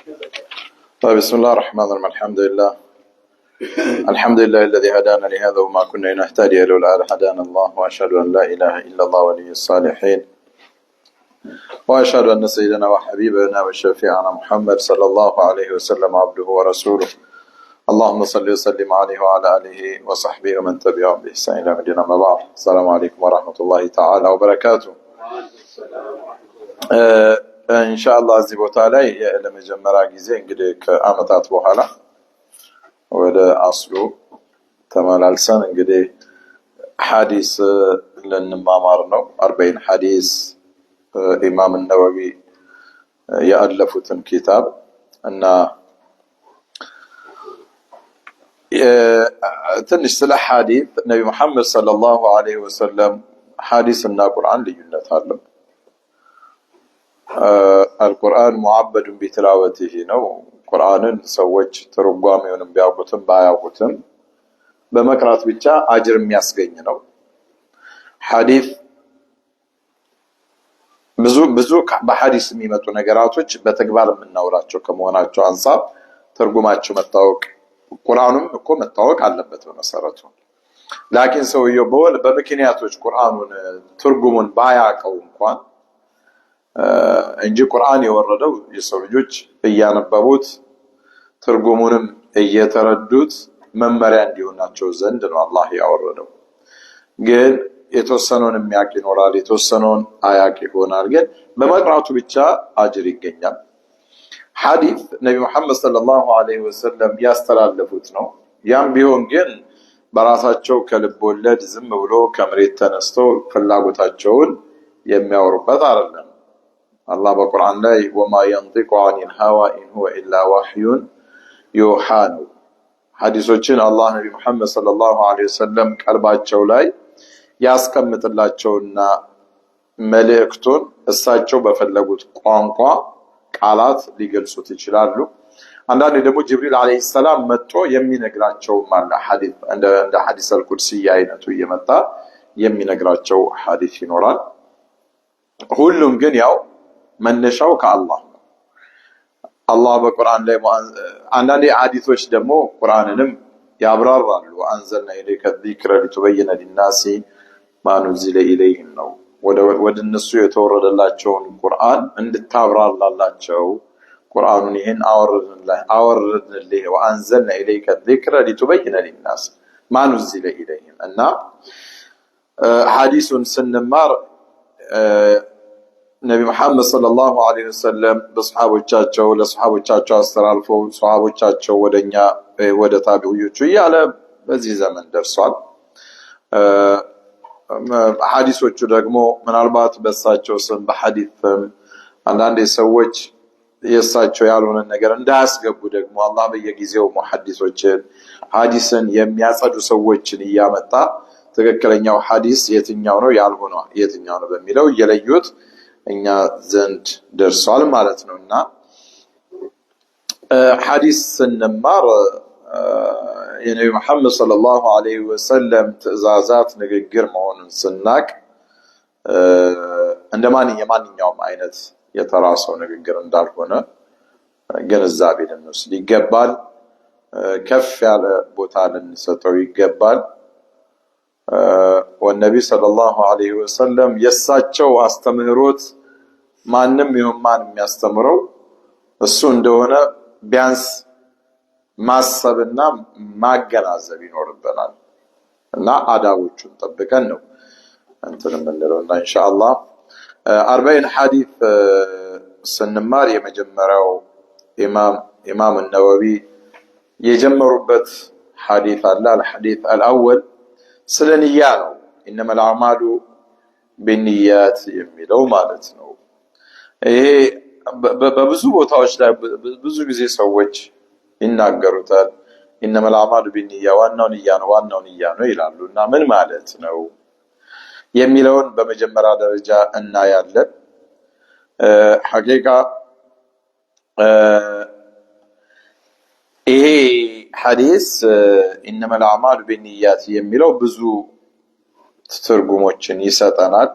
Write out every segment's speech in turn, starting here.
طيب بسم الله الرحمن الرحيم. الحمد لله الذي هدانا لهذا وما كنا لنهتدي لولا أن هدانا الله، وأشهد أن لا إله إلا الله ولي الصالحين، وأشهد أن سيدنا وحبيبنا وشفيعنا محمد صلى الله عليه وسلم عبده ورسوله. اللهم صل وسلم عليه وعلى آله وصحبه ومن تبعهم بإحسان إلى يوم الدين. أما بعد، السلام عليكم ورحمة الله تعالى وبركاته. ኢንሻአላህ እዚህ ቦታ ላይ ለመጀመሪያ ጊዜ እንግዲህ ከአመታት በኋላ ወደ አስሉ ተመላልሰን እንግዲህ ሐዲስ ለንማማር ነው። 40 ሐዲስ ኢማም ነወዊ ያለፉትን ኪታብ እና ትንሽ ስለ ሐዲስ ነብዩ መሐመድ ሰለላሁ ዐለይሂ ወሰለም ሐዲስ እና ቁርአን ልዩነት አለው። القرآن معبد بتلاوته ነው። ቁርአንን ሰዎች ትርጓሜውንም ቢያውቁትም ባያውቁትም በመቅራት ብቻ አጅር የሚያስገኝ ነው። ሐዲስ ብዙ በሐዲስ የሚመጡ ነገራቶች በተግባር የምናውራቸው ከመሆናቸው አንፃር ትርጉማቸው መታወቅ፣ ቁርአኑም እኮ መታወቅ አለበት በመሰረቱ። ላኪን ሰውየው በምክንያቶች ቁርአኑን ትርጉሙን ባያውቀው እንኳን እንጂ ቁርአን የወረደው የሰው ልጆች እያነበቡት ትርጉሙንም እየተረዱት መመሪያ እንዲሆናቸው ዘንድ ነው አላህ ያወረደው። ግን የተወሰነውን የሚያውቅ ይኖራል፣ የተወሰነውን አያውቅ ይሆናል። ግን በመቅራቱ ብቻ አጅር ይገኛል። ሐዲስ ነብዩ መሐመድ ሰለላሁ ዐለይሂ ወሰለም ያስተላለፉት ነው። ያም ቢሆን ግን በራሳቸው ከልብ ወለድ ዝም ብሎ ከመሬት ተነስተው ፍላጎታቸውን የሚያወሩበት አይደለም። አላህ በቁርአን ላይ ወማ ينطق عن الهوى إن هو إلا وحي يوحى ነው። ሐዲሶችን አላህ ነብዩ መሐመድ ሰለላሁ ዐለይሂ ወሰለም ቀልባቸው ላይ ያስቀምጥላቸውና መልእክቱን እሳቸው በፈለጉት ቋንቋ ቃላት ሊገልጹት ይችላሉ። አንዳንዴ ደግሞ ጅብሪል ዐለይሂ ሰላም መጥቶ የሚነግራቸው ማለት ሐዲስ እንደ ሐዲስ አልቁድሲያ አይነቱ እየመጣ የሚነግራቸው ሐዲስ ይኖራል። ሁሉም ግን ያው መነሻው ከአላህ ነው። አላህ በቁርአን ላይ አንዳንዴ ሐዲሶች ደግሞ ቁርአንንም ያብራራሉ። አንዘልና ኢለይከ ዚክረ ሊቱበይነ ሊናሲ ማ ኑዚለ ኢለይሂም ነው። ወደ እነሱ የተወረደላቸውን ቁርአን እንድታብራራላቸው ቁርአኑን ይሄን አወረድንልህ ወአንዘልና ኢለይከ ዚክረ ሊቱበይነ ሊናስ ማ ኑዚለ ኢለይሂም እና ሐዲሱን ስንማር ነብዩ መሐመድ ሰለላሁ ዐለይሂ ወሰለም በሱሐቦቻቸው ለሱሐቦቻቸው አስተላልፈው ሱሐቦቻቸው ወደኛ ወደ ታቢዒዎቹ እያለ በዚህ ዘመን ደርሷል። ሐዲሶቹ ደግሞ ምናልባት በሳቸው ስም በሐዲስም አንዳንድ ሰዎች የሳቸው ያልሆነ ነገር እንዳያስገቡ ደግሞ አላህ በየጊዜው ሙሐዲሶችን ሐዲስን የሚያጸዱ ሰዎችን እያመጣ ትክክለኛው ሐዲስ የትኛው ነው ያልሆነው የትኛው ነው በሚለው እየለዩት እኛ ዘንድ ደርሷል ማለት ነውና ሐዲስ ስንማር የነብዩ መሐመድ ሰለላሁ ዐለይሂ ወሰለም ትእዛዛት ንግግር መሆኑን ስናቅ እንደማንኛውም አይነት የተራሰው ንግግር እንዳልሆነ ግንዛቤ ልንወስድ ይገባል። ከፍ ያለ ቦታ ልንሰጠው ይገባል። والنبي صلى الله عليه وسلم የሳቸው አስተምህሮት ማንም ይሁን ማን የሚያስተምረው እሱ እንደሆነ ቢያንስ ማሰብና ማገናዘብ ይኖርብናል እና አዳቦቹን ጠብቀን ነው እንትን የምንለውና ኢንሻአላህ 40 ሐዲስ ስንማር የመጀመሪያው ኢማም ነወዊ የጀመሩበት ሐዲስ አለ። الحديث الأول ስለ ንያ ነው። إنما الأعمال بالنيات የሚለው ማለት ነው። ይሄ በብዙ ቦታዎች ላይ ብዙ ጊዜ ሰዎች ይናገሩታል። إنما الأعمال بالنية ዋናው ንያ ነው ይላሉና ምን ማለት ነው የሚለውን በመጀመሪያ ደረጃ እናያለን። ሐቂቃ ይሄ ሐዲስ إنما الأعمال بالنيات የሚለው ብዙ ትርጉሞችን ይሰጠናል።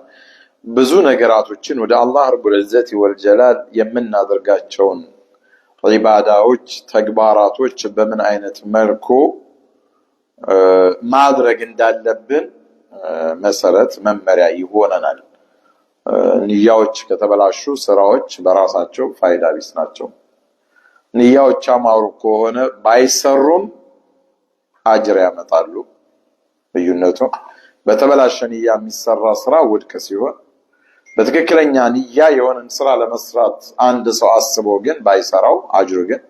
ብዙ ነገራቶችን ወደ አላህ ረቡል ዒዘቲ ወልጀላል የምናደርጋቸውን ዒባዳዎች ተግባራቶች በምን አይነት መልኩ ማድረግ እንዳለብን መሰረት መመሪያ ይሆነናል። ንያዎች ከተበላሹ ስራዎች በራሳቸው ፋይዳ ቢስ ናቸው። ንያዎች አማሩ ከሆነ ባይሰሩም አጅር ያመጣሉ። ልዩነቱ በተበላሸ ንያ የሚሰራ ስራ ውድቅ ሲሆን፣ በትክክለኛ ንያ የሆነን ስራ ለመስራት አንድ ሰው አስቦ ግን ባይሰራው አጅሩ ግን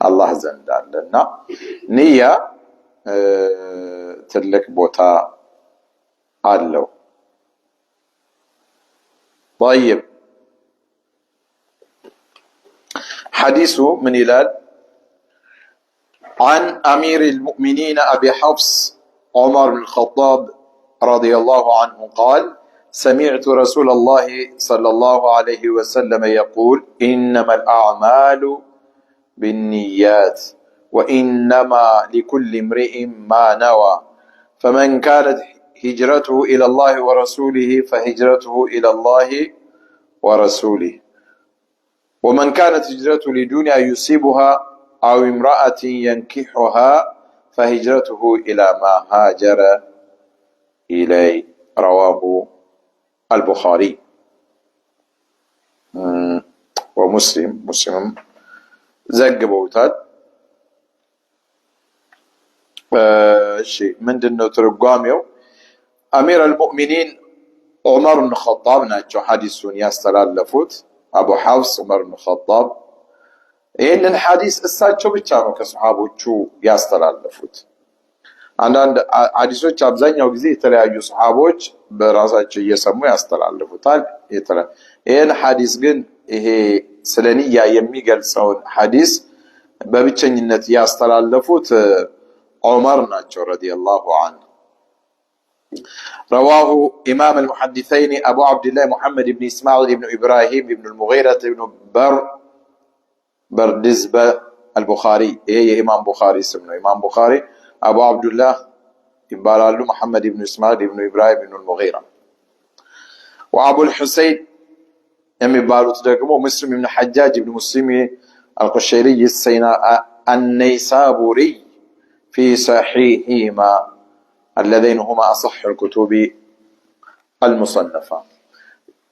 አላህ ዘንድ አለና ንያ ትልቅ ቦታ አለው። طيب حديث من هلال عن أمير المؤمنين أبي حفص عمر بن الخطاب رضي الله عنه قال: سمعت رسول الله صلى الله عليه وسلم يقول: إنما الأعمال بالنيات وإنما لكل امرئ ما نوى، فمن كانت هجرته إلى الله ورسوله فهجرته إلى الله ورسوله، ومن كانت هجرته لدنيا يصيبها أو امرأة ينكحها فهجرته إلى ما هاجر إليه. رواه البخاري ومسلم ዘግበውታል። እሺ ምንድነው ትርጓሜው? አሚር አልሙእሚኒን ዑመር ብን ኸጣብ ናቸው ሐዲሱን ያስተላለፉት። አቡ ሐፍስ ዑመር ብን ኸጣብ። ይህንን ሐዲስ እሳቸው ብቻ ነው ከሰሃቦቹ ያስተላለፉት። አንዳንድ ሐዲሶች አብዛኛው ጊዜ የተለያዩ ሰሃቦች በራሳቸው እየሰሙ ያስተላልፉታል። ይህን ሐዲስ ግን ይሄ ስለ ንያ የሚገልጸውን ሐዲስ በብቸኝነት ያስተላለፉት ዑመር ናቸው ረዲየላሁ ዐንሁ። رواه إمام المحدثين أبو عبد الله محمد بن إسماعيل بن إبراهيم بن المغيرة بن بردزبة البخاري. إيه إمام بخاري اسمه إمام بخاري. أبو عبد الله يبالالو محمد بن إسماعيل بن إبراهيم بن المغيرة. وأبو الحسين يبالو تدقمو مسلم بن حجاج بن مسلم القشيري النيسابوري في صحيحهما اللذين هما أصح الكتب المصنفة.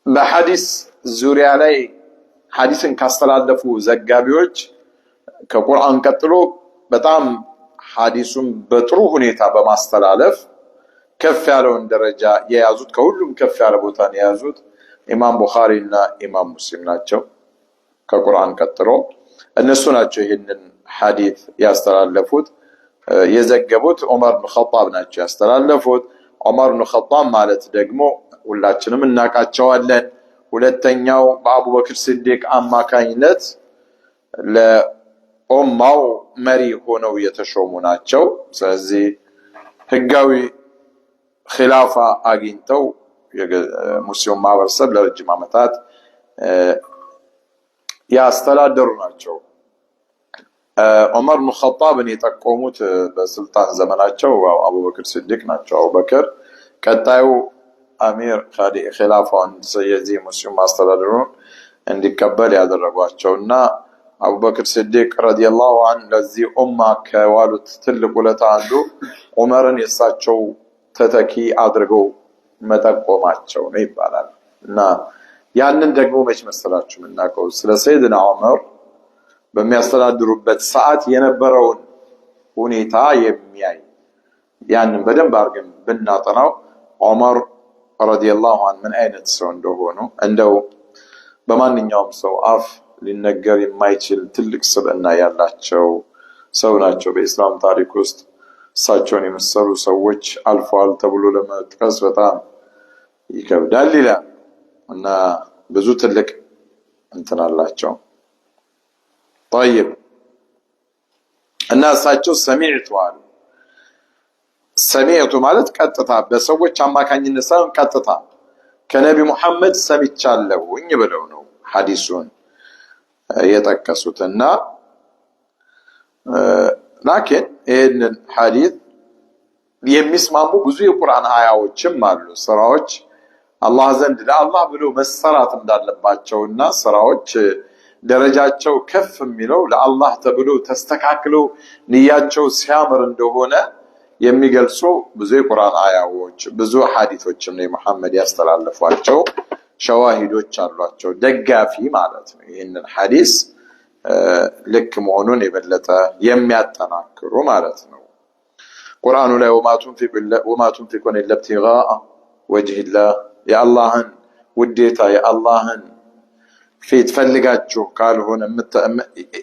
بحديث زوري علي حديث كاستلالفو زقابيوج كقرآن قتلو بتام حديثون بطرو هنيتا بماستلالف كف ያለውን ደረጃ የያዙት ከሁሉም ከፍ ያለ ቦታን የያዙት ኢማም ቡኻሪና ኢማም ሙስሊም ናቸው። ከቁርአን ቀጥሎ እነሱ ናቸው ይህንን ሐዲስ ያስተላለፉት። የዘገቡት ዑመር ብን ኸጣብ ናቸው ያስተላለፉት። ዑመር ብን ኸጣብ ማለት ደግሞ ሁላችንም እናውቃቸዋለን። ሁለተኛው በአቡበክር ሲዲቅ አማካኝነት ለኡማው መሪ ሆነው የተሾሙ ናቸው። ስለዚህ ህጋዊ ኺላፋ አግኝተው ሙስሊም ማህበረሰብ ለረጅም ዓመታት ያስተዳደሩ ናቸው። ዑመር ብን ኸጣብን የጠቆሙት በስልጣን ዘመናቸው አቡበክር ሲዲቅ ናቸው። አቡበክር ቀጣዩ አሚር ኺላፋውን የዚህ ሙስሊም ማስተዳደሩን እንዲቀበል ያደረጓቸውና አቡበክር ሲዲቅ ረዲየላሁ ዐንሁ ለዚህ ኡማ ከዋሉት ትልቅ ውለታ አንዱ ዑመርን የሳቸው ተተኪ አድርገው መጠቆማቸው ነው ይባላል። እና ያንን ደግሞ መች መሰላችሁ የምናውቀው ስለ ሰይድና ዑመር በሚያስተዳድሩበት ሰዓት የነበረውን ሁኔታ የሚያይ ያንን በደንብ አድርገን ብናጠናው ዑመር ረዲየላሁ ዐንሁ ምን አይነት ሰው እንደሆኑ እንደው በማንኛውም ሰው አፍ ሊነገር የማይችል ትልቅ ስብዕና ያላቸው ሰው ናቸው። በኢስላም ታሪክ ውስጥ እሳቸውን የመሰሉ ሰዎች አልፈዋል ተብሎ ለመጥቀስ በጣም ይከብዳል ይላል እና ብዙ ትልቅ እንትን አላቸው። طيب እና እሳቸው ሰሚዕቱ አሉ። ሰሚዕቱ ማለት ቀጥታ በሰዎች አማካኝነት ሳይሆን ቀጥታ ከነቢ ሙሐመድ ሰምቻለሁኝ ብለው ነው ሐዲሱን የጠቀሱትና ላኪን ይህንን ሐዲስ የሚስማሙ ብዙ የቁርአን አያዎችም አሉ። ስራዎች አላህ ዘንድ ለአላህ ብሎ መሰራት እንዳለባቸውና ስራዎች ደረጃቸው ከፍ የሚለው ለአላህ ተብሎ ተስተካክሎ ንያቸው ሲያምር እንደሆነ የሚገልጹ ብዙ የቁርአን አያዎች ብዙ ሐዲሶችም ነው መሐመድ ያስተላለፏቸው ሸዋሂዶች አሏቸው ደጋፊ ማለት ነው ይሄንን ሐዲስ ልክ መሆኑን የበለጠ የሚያጠናክሩ ማለት ነው ቁርአኑ ላይ وما تنفقون الا ابتغاء وجه الله የአላህን ውዴታ የአላህን ፊት ፈልጋችሁ ካልሆነ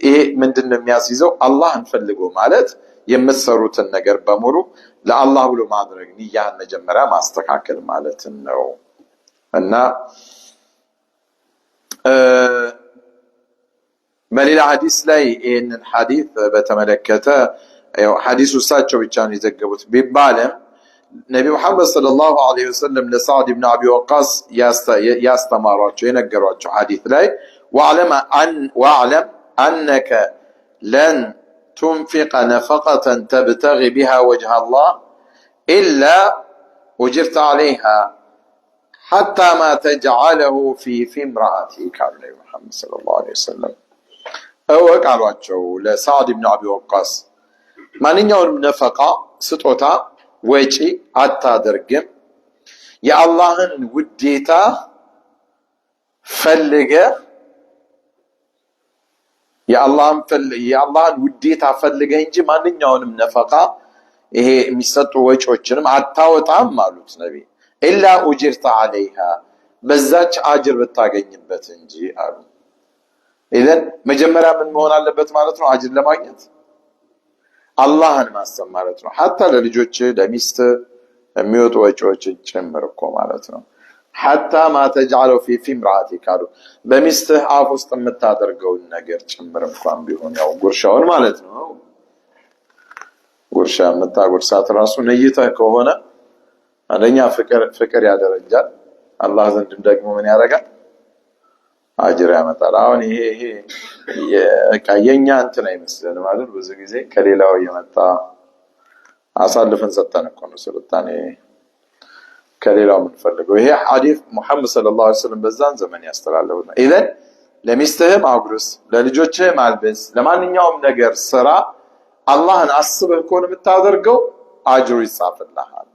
ይሄ ምንድነው የሚያስይዘው አላህን ፈልጎ ማለት የምትሰሩትን ነገር በሙሉ ለአላህ ብሎ ማድረግ ንያን መጀመሪያ ማስተካከል ማለት ነው እና በሌላ ሐዲስ ላይ ይሄንን ሐዲስ በተመለከተ ያው ሐዲሱ እሳቸው ብቻ ነው የዘገቡት ቢባልም ነብዩ መሐመድ ሰለላሁ ዐለይሂ ወሰለም ለሳዕድ ኢብኑ አቢ ወቃስ ያስተማሯቸው የነገሯቸው ሐዲስ ላይ ወአዕለም أنك لن تنفق نفقة تبتغي بها وجه الله إلا أجرت عليها حتى ما تجعله في امرأتك قال النبي محمد صلى الله عليه وسلم قالوا لسعد بن أبي وقاص ማንኛውንም ነፈቃ ስጦታ ወጪ አታደርግም የአላህን ውዴታ ፈልገ የአላህን ውዴታ ፈልገ እንጂ ማንኛውንም ነፈቃ ይሄ የሚሰጡ ወጪዎችንም አታወጣም ማለት ነብይ ኢላ ኡጅርተ عليها በዛች አጅር ብታገኝበት እንጂ አሉ ኢዘን መጀመሪያ ምን መሆን አለበት ማለት ነው አጅር ለማግኘት አላህን ማሰብ ማለት ነው حتى ለልጆች ለሚስት የሚወጡ ወጪዎችን ጨምር እኮ ማለት ነው حتى ما تجعله في امرأتك قالوا በሚስትህ አፍ ውስጥ የምታደርገው ነገር ጨምር እንኳን ቢሆን ያው ጉርሻውን ማለት ነው ጉርሻ የምታጎርሳት ራሱ ነይተህ ከሆነ አንደኛ ፍቅር ያደረጃል አላህ ዘንድ ደግሞ ምን ያደርጋል አጅር ያመጣል አሁን ይሄ የኛ እንትን አይመስልም ማለት ብዙ ጊዜ ከሌላው የመጣ አሳልፈን ሰጠን እኮ ነው ስልጣኔ ከሌላው ምን ፈልገው ይሄ ሐዲስ መሐመድ ሰለላሁ ዐለይሂ ወሰለም በዛን ዘመን ያስተላለፈው ነው ኢዘን ለሚስትህም አጉርስ ለልጆችህም አልብስ ለማንኛውም ነገር ስራ አላህን አስበህ ከሆነ የምታደርገው አጅሩ ይጻፍልሃል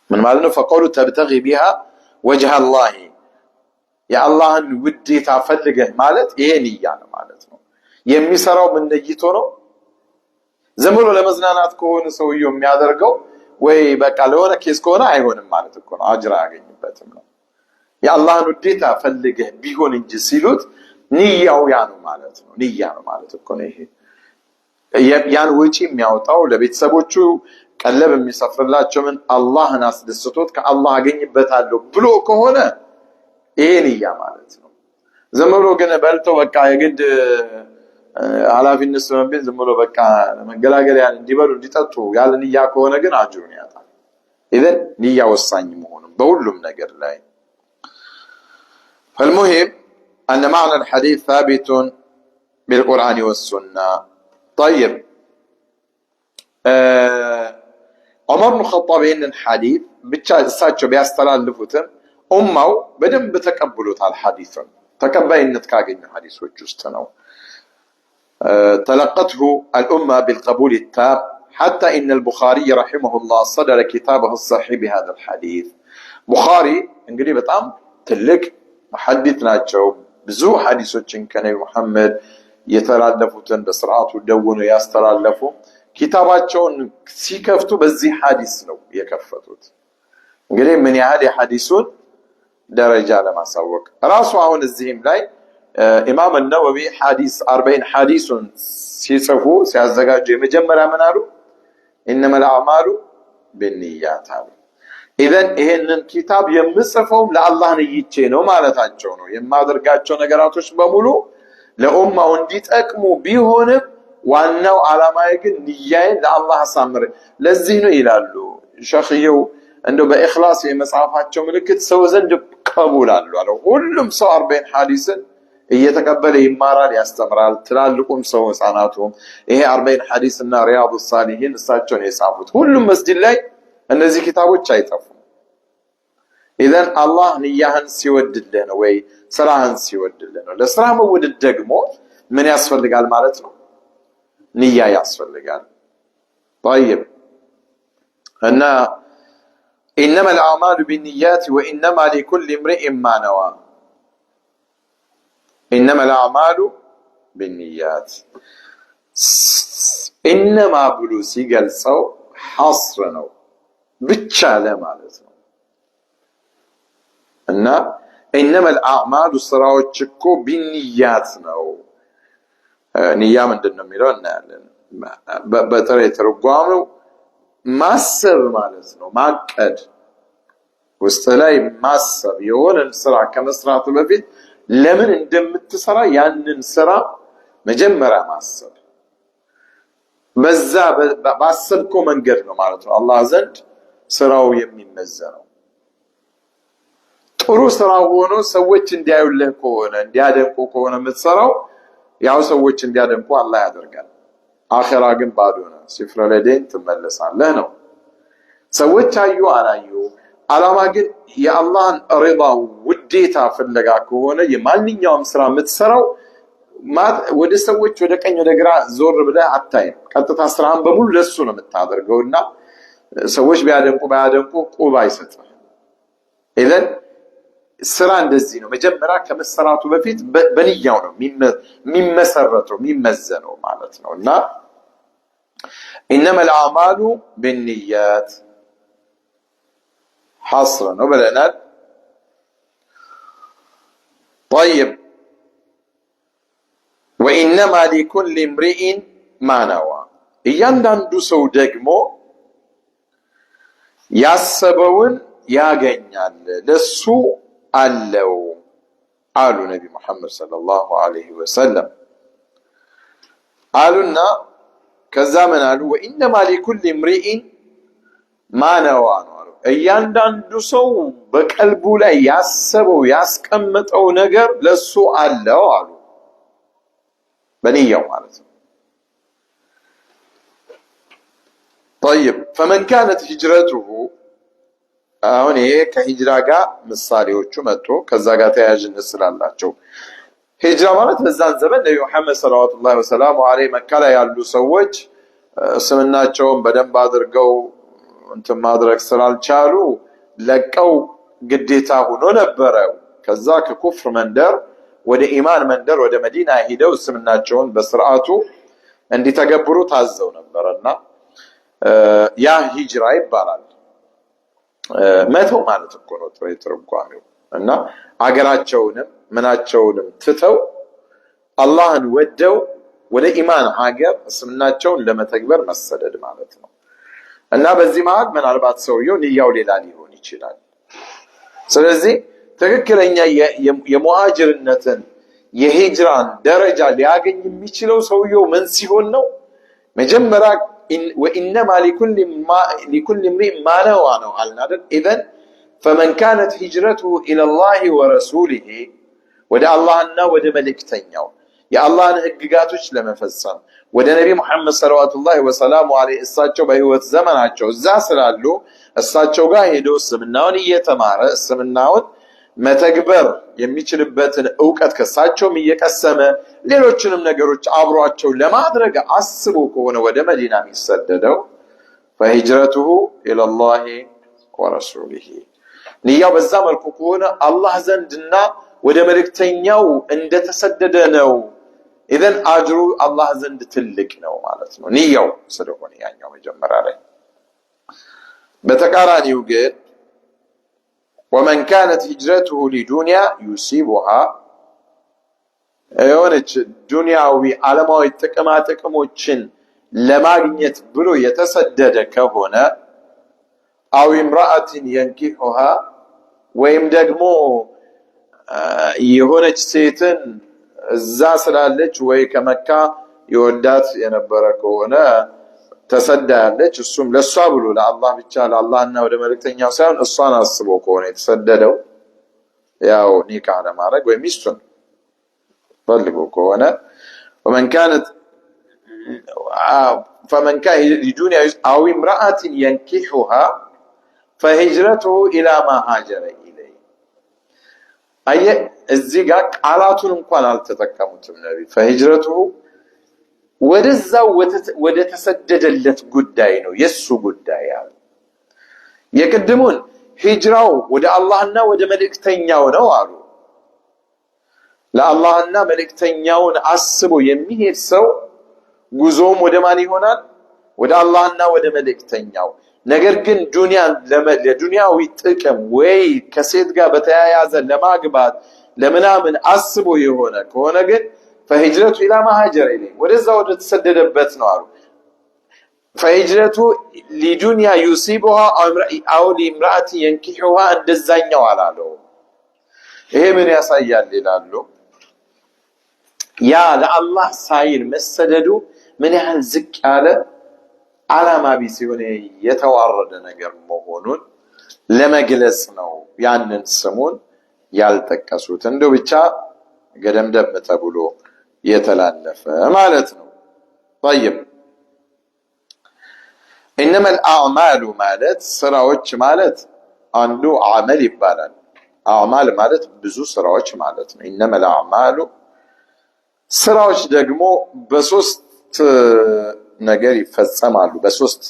ምን ማለት ነው فقولوا تبتغي بها وجه الله የአላህን ውዴታ ፈልገህ ማለት ይሄ ንያ ነው ማለት ነው የሚሰራው ምን ነይቶ ነው ዝም ብሎ ለመዝናናት ከሆነ ሰውየው የሚያደርገው ወይ በቃ ለሆነ ኬስ ከሆነ አይሆንም ማለት እኮ ነው አጅር አያገኝበትም ነው የአላህን ውዴታ ፈልገህ ቢሆን እንጂ ሲሉት ንያው ያ ነው ማለት ነው ንያ ነው ማለት እኮ ነው ይሄ ያን ወጪ የሚያወጣው ለቤተሰቦቹ ቀለብ የሚሰፍርላቸው ምን አላህን አስደስቶት ከአላህ አገኝበታለሁ ብሎ ከሆነ ይሄ ንያ ማለት ነው ዝም ብሎ ግን በልቶ በቃ የግድ ኃላፊነት ስለምን ዝም ብሎ በቃ መገላገል ያን እንዲበሉ እንዲጠጡ ያለ ንያ ከሆነ ግን አጅሩን ያጣል ኢዘን ንያ ወሳኝ መሆኑን በሁሉም ነገር ላይ فالمهم أن معنى الحديث ثابت بالقرآن والسنة طيب عمر بن الخطاب إن الحديث بتشاتشو بيستلالفوتم أمه بدم بتقبلوا على الحديث تقبلت كاجن الحديث وجستناه تلقته الأمة بالقبول التام حتى إن البخاري رحمه الله صدر كتابه الصحيح بهذا الحديث بخاري انقلي بتام تلك محدثنا جو بزو حديثوችን ከነብዩ መሐመድ የተላለፉትን በስርዓቱ ደውነው ያስተላለፉ ኪታባቸውን ሲከፍቱ በዚህ ሐዲስ ነው የከፈቱት እንግዲህ ምን ያህል የሐዲሱን ደረጃ ለማሳወቅ ራሱ አሁን እዚህም ላይ ኢማም النووي حديث 40 حديثን ሲጽፉ ሲያዘጋጁ የመጀመሪያ ምን አሉ انما الاعمال بالنيات አሉ ኢዘን ይሄንን ኪታብ የምጽፈው ለአላህ ነይቼ ነው ማለታቸው ነው የማደርጋቸው ነገራቶች በሙሉ ለኡማው እንዲጠቅሙ ቢሆንም ዋናው ዓላማዬ ግን ንያዬን ለአላህ አሳምር ለዚህ ነው ይላሉ ሸኺው እንደው በእኽላስ የመጻፋቸው ምልክት ሰው ዘንድ ቀቡላሉ አለው ሁሉም ሰው 40 ሐዲስን እየተቀበለ ይማራል ያስተምራል ትላልቁም ሰው ህፃናቱም ይሄ 40 ሐዲስና ሪያዱ ሳሊሂን እሳቸው ነው የጻፉት ሁሉም መስጂድ ላይ እነዚህ ኪታቦች አይጠፉም ኢዘን አላህ ንያህን ሲወድልህ ነው ወይ ስራህን ሲወድልህ ነው። ለስራ መወደድ ደግሞ ምን ያስፈልጋል ማለት ነው? ንያ ያስፈልጋል። طيب እና إنما الأعمال بالنيات وإنما لكل امرئ ما نوى. إنما الأعمال بالنيات. إنما ብሎ ሲገልጸው ሐስር ነው ብቻ ለማለት ነው። እና إنما الأعمال ስራዎች እኮ بالنيات ነው። ንያ ምንድነው የሚለው እናያለን። በጥሬ ትርጓሜው ማሰብ ማለት ነው። ማቀድ ውስጥ ላይ ማሰብ የሆነን ስራ ከመስራቱ በፊት ለምን እንደምትሰራ ያንን ስራ መጀመሪያ ማሰብ፣ በዛ ባሰብከው መንገድ ነው ማለት ነው አላህ ዘንድ ስራው የሚመዘነው። ጥሩ ስራ ሆኖ ሰዎች እንዲያዩልህ ከሆነ እንዲያደንቁ ከሆነ የምትሰራው ያው ሰዎች እንዲያደንቁ አላህ ያደርጋል። አኺራ ግን ባዶ ነው። ሲፍረ ለደን ትመለሳለህ ነው። ሰዎች አዩ አላዩ አላማ ግን የአላህን ሪዳ ውዴታ ፍለጋ ከሆነ የማንኛውም ስራ የምትሰራው ወደ ሰዎች ወደ ቀኝ ወደ ግራ ዞር ብለህ አታይም። ቀጥታ ስራህን በሙሉ ለሱ ነው የምታደርገውና ሰዎች ቢያደንቁ ባያደንቁ ቁብ አይሰጥም። ኢዘን ስራ እንደዚህ ነው። መጀመሪያ ከመሰራቱ በፊት በንያው ነው የሚመሰረተው የሚመዘነው ማለት ነውና إنما الأعمال بالنيات حصر ነው ብለናል። طيب وإنما لكل امرئ ما نوى. እያንዳንዱ ሰው ደግሞ ያሰበውን ያገኛል ለሱ አለው አሉ ነቢ መሐመድ ሰለላሁ ዐለይሂ ወሰለም አሉና ከዛ ምን አሉ? وإنما لكل امرئ ما نوى ነው። እያንዳንዱ ሰው በቀልቡ ላይ ያሰበው ያስቀመጠው ነገር ለሱ አለው አሉ። በንያው ማለት ነው። طيب فمن كانت هجرته አሁን ይሄ ከሂጅራ ጋር ምሳሌዎቹ መጥቶ ከዛ ጋር ተያያዥነት ስላላቸው ሂጅራ ማለት በዛን ዘመን ነብዩ መሐመድ ሰለላሁ ዐለይሂ ወሰለም መካ ላይ ያሉ ሰዎች ስምናቸውን በደንብ አድርገው እንትን ማድረግ ስላልቻሉ ለቀው ግዴታ ሆኖ ነበር። ከዛ ከኩፍር መንደር ወደ ኢማን መንደር ወደ መዲና ሄደው ስምናቸውን በስርዓቱ እንዲተገብሩ ታዘው ነበርና ያ ሂጅራ ይባላል። መተው ማለት እኮ ነው ትርጓሜው። እና አገራቸውንም ምናቸውንም ትተው አላህን ወደው ወደ ኢማን ሀገር እስልምናቸውን ለመተግበር መሰደድ ማለት ነው። እና በዚህ መሃል ምናልባት ሰውየው ንያው ሌላ ሊሆን ይችላል። ስለዚህ ትክክለኛ የሙሃጅርነትን የሂጅራን ደረጃ ሊያገኝ የሚችለው ሰውየው ምን ሲሆን ነው? መጀመሪያ وإنما لكل امرئ ما نوى ነው አልናደል። إذن فمن كانت هجرته إلى الله ورسوله ወደ አላህና ወደ መልእክተኛው የአላህን ህግጋቶች ለመፈጸም ወደ ነቢ መሐመድ ሰለላሁ ዐለይሂ ወሰለም እሳቸው በህይወት ዘመናቸው እዛ ስላሉ እሳቸው ጋር ሄዶ እስልምናውን እየተማረ እስልምናውን መተግበር የሚችልበትን ዕውቀት ከሳቸውም እየቀሰመ ሌሎችንም ነገሮች አብሯቸው ለማድረግ አስቦ ከሆነ ወደ መዲና የሚሰደደው فهجرته إلى الله ورسوله ንያው በዛ መልኩ ከሆነ አላህ ዘንድና ወደ መልእክተኛው እንደተሰደደ ነው። ኢዘን አጅሩ አላህ ዘንድ ትልቅ ነው ማለት ነው ንያው ስለሆነ ያኛው መጀመሪያ ላይ። በተቃራኒው ግን ومن كانت هجرته لدنيا يصيبها የሆነች ዱንያዊ ዓለማዊ ጥቅሞችን ለማግኘት ብሎ የተሰደደ ከሆነ አው امرأة ينكحها ወይም ደግሞ የሆነች ሴትን እዛ ስላለች ወይ ከመካ ይወዳት የነበረ ከሆነ ተሰዳለች እሱም ለሷ ብሎ ለአላህ ብቻ ለአላህና ወደ መልእክተኛው ሳይሆን እሷን አስቦ ከሆነ የተሰደደው ያው ኒካህ ለማድረግ ወይ ሚስቱን ፈልጎ ከሆነ فمن كان لدنيا أو امرأة ينكحها فهجرته إلى ما هاجر إليه አየ እዚህ ጋር ቃላቱን እንኳን አልተጠቀሙትም ነቢ فهجرته ወደዛው ወደ ተሰደደለት ጉዳይ ነው የሱ ጉዳይ ያለ የቅድሙን ሂጅራው ወደ አላህና ወደ መልእክተኛው ነው አሉ ለአላህና መልእክተኛውን አስቦ የሚሄድ ሰው ጉዞም ወደ ማን ይሆናል ወደ አላህና ወደ መልእክተኛው ነገር ግን ለዱንያዊ ጥቅም ወይ ከሴት ጋር በተያያዘ ለማግባት ለምናምን አስቦ የሆነ ከሆነ ግን فهجرته الى ما هاجر اليه ወደዛው ወደ ተሰደደበት ነው አሉ فهجرته لدنيا يصيبها او لامراه ينكحها እንደዛኛው አላለው ይሄ ምን ያሳያል ይላሉ ያ ለአላህ ሳይል መሰደዱ ምን ያህል ዝቅ ያለ ዓላማ ቢስ የሆነ የተዋረደ ነገር መሆኑን ለመግለጽ ነው ያንን ስሙን ያልጠቀሱት እንደው ብቻ ገደምደም ተብሎ የተላለፈ ማለት ነው طيب انما الاعمال ማለት ስራዎች ማለት አንዱ አመል ይባላል አዕማል ማለት ብዙ ስራዎች ማለት ነው انما الاعمال ስራዎች ደግሞ በሶስት ነገር ይፈጸማሉ በሶስት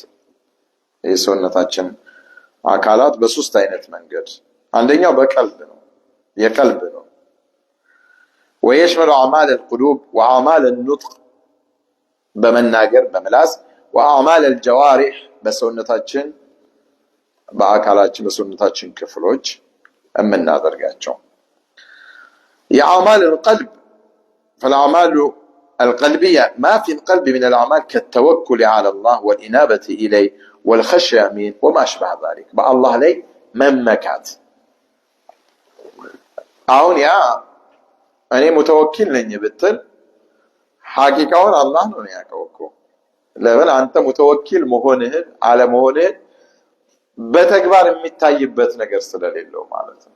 የሰውነታችን አካላት በሶስት አይነት መንገድ አንደኛው በቀልብ ነው የቀልብ ነው ويشمل اعمال القلوب واعمال النطق በመናገር በመላስ واعمال الجوارح በሰውነታችን በአካላችን በሰውነታችን ክፍሎች እምናደርጋቸው የአዕማል القلب فالاعمال القلبية ما في القلب من الأعمال كالتوكل على الله والإنابة إليه والخشية منه وما أشبه ذلك بقى الله لي ممكات أون يا أنا متوكل لن يبتل حقيقة الله نون يا كوكو لمن أنت متوكل مهونه على مهونه بتكبر متايب بتنقر سلال الله معناته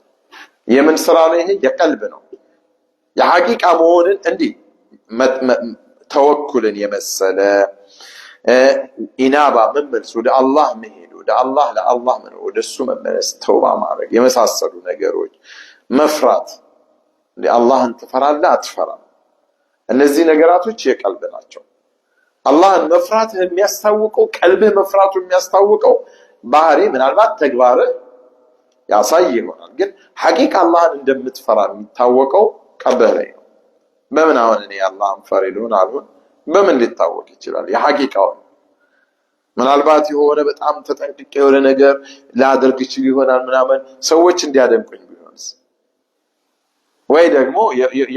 يمن سرانه يقلبنا يا حقيقة مهونه عندي توكل يمسل إنابة مملس وده الله مهيد وده الله لا الله منه وده السمى من استوبة معرك يمساسلوا نقروج مفرات لله انت فرا لا تفرا እነዚህ ነገራቶች የቀልብ ናቸው አላህን መፍራትህ የሚያስታውቀው ቀልብህ መፍራቱ የሚያስታውቀው ባህሪ ምናልባት ተግባር ያሳይ ይሆናል ግን ሐቂቃ አላህን እንደምትፈራ የሚታወቀው ቀልብህ ላይ ነው በምን አሁን እኔ አላህን ፈሪሉን አልሆን በምን ሊታወቅ ይችላል የሐቂቃው ምናልባት የሆነ በጣም ተጠንቅቄ የሆነ ነገር ላደርግ ይችል ይሆናል ምናምን ሰዎች እንዲያደንቁኝ ቢሆንስ ወይ ደግሞ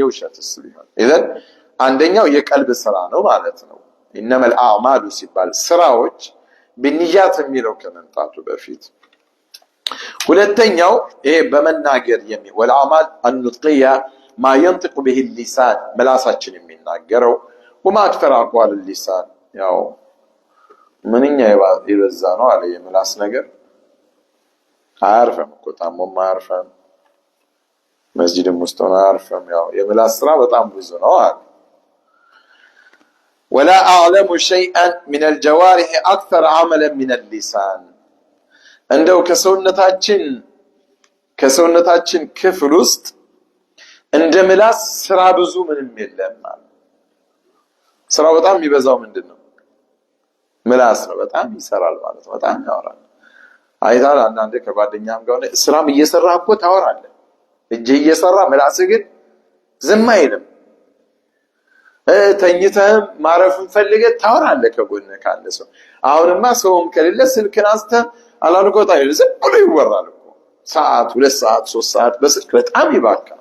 የውሸትስ ቢሆን ኢዘን አንደኛው የቀልብ ስራ ነው ማለት ነው انما الاعمال ሲባል ስራዎች በንያት የሚለው ከመምጣቱ በፊት ሁለተኛው ይሄ በመናገር والعمل النطقيه ما ينطق به اللسان መላሳችን የሚናገረው وما اكثر اقوال اللسان ያው ምንኛ ይበዛ ነው አለ የመላስ ነገር አያርፈም እኮ ታሞም አያርፈም መስጂድም ውስጥ ነው አያርፈም ያው የመላስ ስራ በጣም ብዙ ነው አለ ولا أعلم شيئا من الجوارح أكثر عملا من اللسان عندو كسونتاችን ክፍል ውስጥ እንደ ምላስ ስራ ብዙ ምንም የለም ማለት ስራ በጣም የሚበዛው ምንድነው ምላስ ነው በጣም ይሰራል ማለት ነው በጣም ያወራል አይታል አንዳንዴ ከጓደኛም ጋር ስራም እየሰራህ እኮ ታወራለህ እጄ እየሰራ ምላስ ግን ዝም አይልም ተኝተህም ማረፍን ፈልገህ ታወራለህ ከጎንህ ካለ ሰው አሁንማ ሰውም ከሌለ ስልክን አንስተህ አላልቆጣ ይል ዝም ብሎ ይወራል እኮ ሰዓት 2 ሰዓት 3 ሰዓት በስልክ በጣም ይባክናል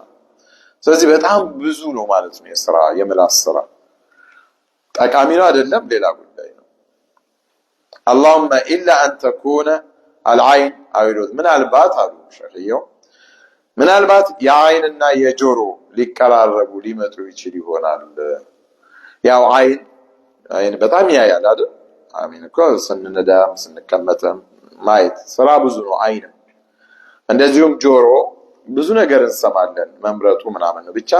ስለዚህ በጣም ብዙ ነው ማለት ነው የሥራ የምላስ ስራ ጠቃሚ ነው አይደለም ሌላ ጉዳይ ነው اللهم الا ان تكون العين او الأذن من البات አሉ ሸኺው من البات የአይንና የጆሮ ሊቀራረቡ ሊመጡ ይችል ይሆናል ያው አይን በጣም ያያል አይደል አሚን እኮ ስንነዳም ስንቀመጥም ማየት ስራ ብዙ ነው አይን እንደዚሁም ጆሮ ብዙ ነገር እንሰማለን መምረጡ ምናምን ነው ብቻ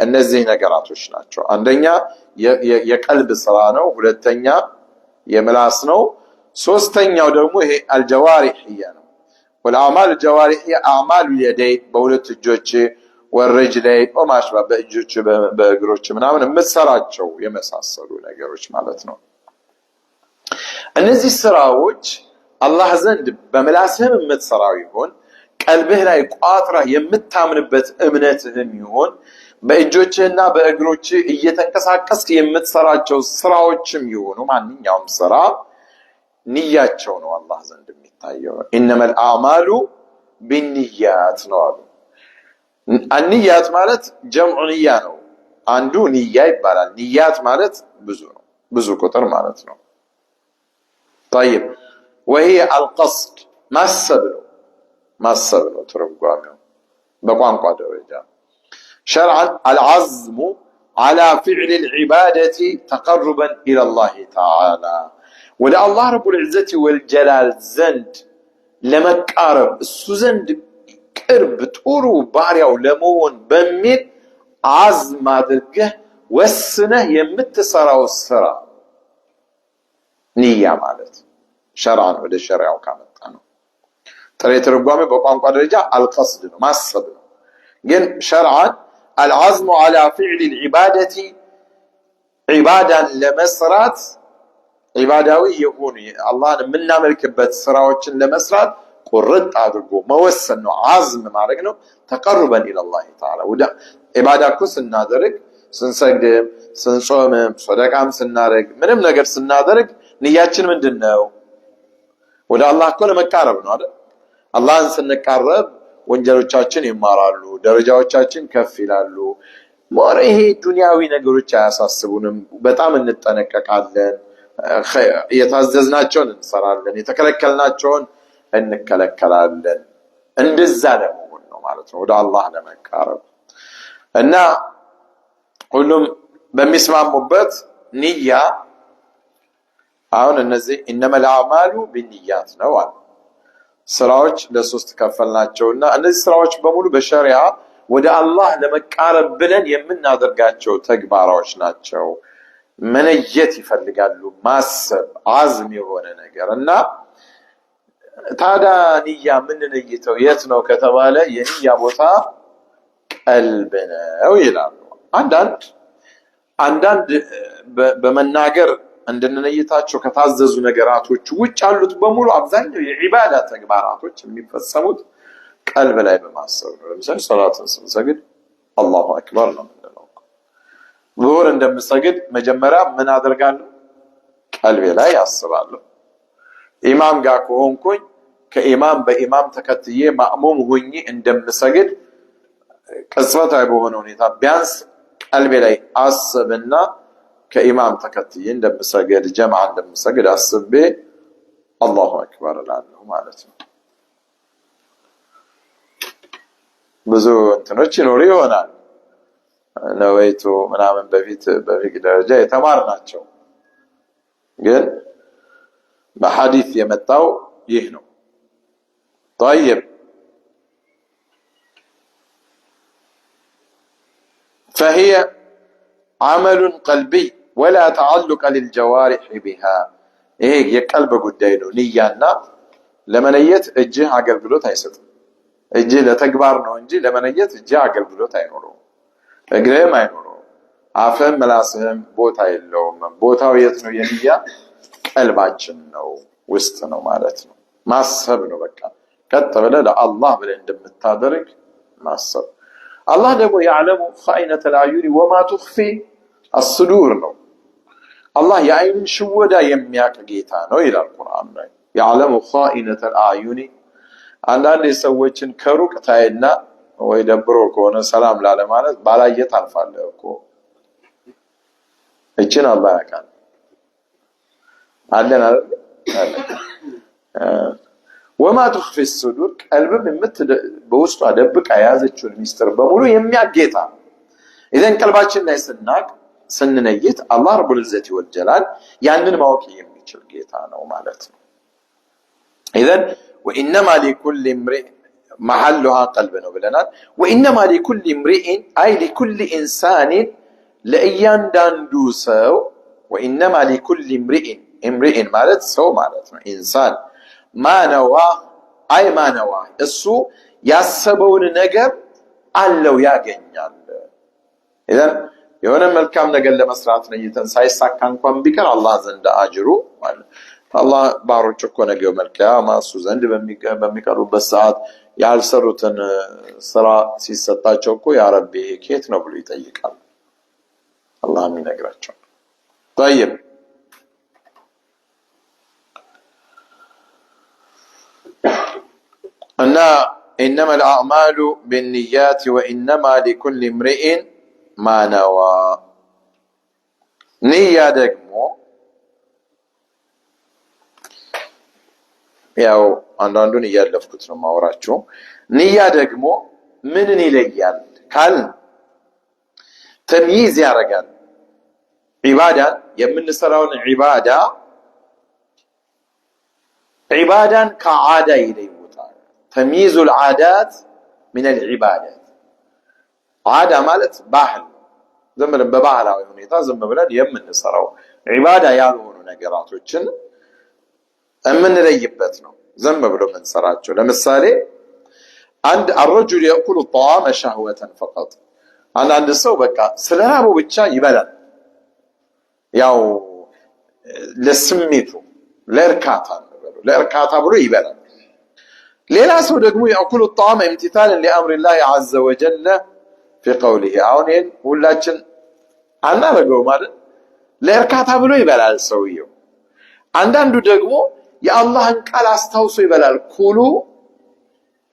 እነዚህ ነገራቶች ናቸው አንደኛ የቀልብ ስራ ነው ሁለተኛ የምላስ ነው ሶስተኛው ደግሞ ይሄ الجوارح ነው والأعمال الجوارح اعمال اليدين በሁለት እጆች والرجلين وما أشبه بأجوج بأجروج ምናምን የምትሰራቸው የመሳሰሉ ነገሮች ማለት ነው። እነዚህ ስራዎች አላህ ዘንድ በመላስህም የምትሰራው ይሁን ቀልብህ ላይ ቋጥረህ የምታምንበት እምነትህም ይሁን በእጆችህና በእግሮችህ እየተንቀሳቀስክ የምትሰራቸው ስራዎችም ይሁኑ ማንኛውም ስራ ንያቸው ነው አላህ ዘንድ የሚታየው። ኢነመል አዕማሉ ቢንኒያት ነው አሉ። አንኒያት ማለት ጀምዑ ንያ ነው። አንዱ ንያ ይባላል። ንያት ማለት ብዙ ነው፣ ብዙ ቁጥር ማለት ነው። طيب وهي القصد ማሰብ ነው ትርጓሜው በቋንቋ ደረጃ። شرعا العزم على فعل العبادة تقربا إلى الله تعالى ولا الله رب العزة والجلال زند لمقارب السو زند ቅርብ ጥሩ ባሪያው ለመሆን በሚል አዝም አድርገህ ወስነህ የምትሰራው ስራ ንያ ማለት ሸርዓን ወደ ሸሪዓው ካመጣ ነው። ጥሬ ትርጓሜ በቋንቋ ደረጃ አልቀስድ ነው፣ ማሰብ ነው። ግን ሸርዓን العزم على فعل العبادة عبادان ለመስራት ዒባዳዊ የሆኑ አላህን የምናመልክበት ስራዎችን ለመስራት ቁርጥ አድርጎ መወሰን ነው። አዝም ማድረግ ነው። ተቀርበን ኢላላህ ተዓላ ወደ ዒባዳ እኮ ስናደርግ ስንሰግድም ስንጾምም ሰደቃም ስናደርግ ምንም ነገር ስናደርግ ንያችን ምንድነው? ወደ አላህ እኮ ለመቃረብ ነው አይደል? አላህን ስንቃረብ ወንጀሎቻችን ይማራሉ፣ ደረጃዎቻችን ከፍ ይላሉ። ይሄ ዱንያዊ ነገሮች አያሳስቡንም። በጣም እንጠነቀቃለን። የታዘዝናቸውን እንሰራለን፣ የተከለከልናቸውን እንከለከላለን። እንደዛ ለመሆን ነው ማለት ነው ወደ አላህ ለመቃረብ። እና ሁሉም በሚስማሙበት ንያ አሁን እነዚህ ኢነመል አዕማሉ ቢንኒያት ነው አለ። ስራዎች ለሶስት ከፈልናቸውና እነዚህ ስራዎች በሙሉ በሸሪዓ ወደ አላህ ለመቃረብ ብለን የምናደርጋቸው ተግባራዎች ናቸው። መነየት ይፈልጋሉ፣ ማሰብ አዝም የሆነ ነገር እና ታዲያ ንያ የምንነይተው የት ነው ከተባለ የንያ ቦታ ቀልብ ነው ይላሉ። አንዳንድ በመናገር እንድንነይታቸው ከታዘዙ ነገራቶች ውጭ ያሉት በሙሉ አብዛኛው የዒባዳ ተግባራቶች የሚፈጸሙት ቀልብ ላይ በማሰብ ነው። ለምሳሌ ሶላትን ስንሰግድ አላሁ አክበር ነው የምንለው። ዙሁር እንደምሰግድ መጀመሪያ ምን አደርጋለሁ? ቀልቤ ላይ አስባለሁ። ኢማም ጋር ከሆንኩኝ ከኢማም በኢማም ተከትዬ ማእሙም ሆኜ እንደምሰግድ ቅጽበታዊ በሆነ ሁኔታ ቢያንስ ቀልቤ ላይ አስብና ከኢማም ተከትዬ እንደምሰግድ ጀማዓ እንደምሰግድ አስቤ አላሁ አክበር እላለሁ ማለት ነው። ብዙ እንትኖች ይኖሩ ይሆናል ነወይቱ ምናምን በፊት ደረጃ የተማርናቸው፣ ግን በሐዲስ የመጣው ይህ ነው። طيب فهي عمل قلبي ولا تعلق للجوارح بها ይሄ የቀልብ ጉዳይ ነው። ንያና ለመነየት እጅህ አገልግሎት አይሰጥም። እጅህ ለተግባር ነው እንጂ ለመነየት እጅህ አገልግሎት አይኖረውም፣ እግርህም አይኖረውም፣ አፍህም ምላስህም ቦታ የለውም። ቦታው የት ነው? የንያ ቀልባችን ነው፣ ውስጥ ነው ማለት ነው። ማሰብ ነው በቃ ቀጥ ብለህ ለአላህ ብለህ እንደምታደርግ ማሰብ። አላህ ደግሞ ያዕለሙ ኻኢነተል አዩኒ ወማ ቱኽፊ አስዱር ነው። አላህ የአይንን ሽወዳ የሚያውቅ ጌታ ነው ይላል ቁርአን ላይ። ያዕለሙ ኻኢነተል አዩኒ አንዳንድ ሰዎችን ከሩቅ ታይና ወይ ደብሮ ከሆነ ሰላም ላለ ማለት ባላየት አልፋለህ እኮ እችን አላህ ያውቃል። አለን አይደል? ወማ ቱኽፊ الصدور ቀልብም በውስጧ ደብቃ የያዘችውን ሚስጥር በሙሉ የሚያጌታ። ኢዘን ቀልባችን ላይ ስንነይት አላህ ረቡል ዒዘቲ ወልጀላል ያንን ማወቅ የሚችል ጌታ ነው ማለት ነው። ኢዘን ወኢነማ ሊኩል امرئ محلها قلب ነው ብለናል። ወኢነማ ሊኩል امرئ አይ ሊኩል ኢንሳን ለእያንዳንዱ ሰው ወኢነማ ሊኩል امرئ ማለት ሰው ማለት ነው። ኢንሳን ማነዋ አይ ማነዋ እሱ ያሰበውን ነገር አለው ያገኛል። ኢዘን የሆነ መልካም ነገር ለመስራት ነይተን ሳይሳካ እንኳን ቢቀር አላህ ዘንድ አጅሩ ማለት አላህ ባሮች እኮ ነገው መልካም እሱ ዘንድ በሚቀርቡበት ሰዓት ያልሰሩትን ስራ ሲሰጣቸው እኮ ያ ረቢ ከየት ነው ብሎ ይጠይቃል። አላህ የሚነግራቸው طيب እና إنما الأعمال بالنيات وإنما لكل امرئ ما نوى نية ደግሞ ያው አንዳንዱን እያለፍኩት ነው ማወራችሁ። ንያ ደግሞ ምንን ይለያል ካል ተምይዝ ያደርጋል። ዒባዳን የምንሰራውን ዒባዳን ከዓዳ ይለዩታል። ተምይዙ العادات من العبادات ዓዳ ማለት ባህል ዝም ብለን በባህላዊ ሁኔታ ዝም ብለን የምንሰራው ዒባዳ ያልሆኑ ነገራቶችን የምንለይበት ነው። ዝም ብሎ የምንሰራቸው ለምሳሌ አንድ الرجل يأكل الطعام شهوة فقط አንድ ሰው በቃ ስለራበው ብቻ ይበላል፣ ያው ለስሜቱ ለእርካታ ብሎ ይበላል። ሌላ ሰው ደግሞ يأكل الطعام امتثالا لأمر الله عز وجل في قوله አሁን ይሄን ሁላችን አናረገውም አይደል? ለእርካታ ብሎ ይበላል ሰውየው። አንዳንዱ ደግሞ የአላህን ቃል አስታውሶ ይበላል። ኩሉ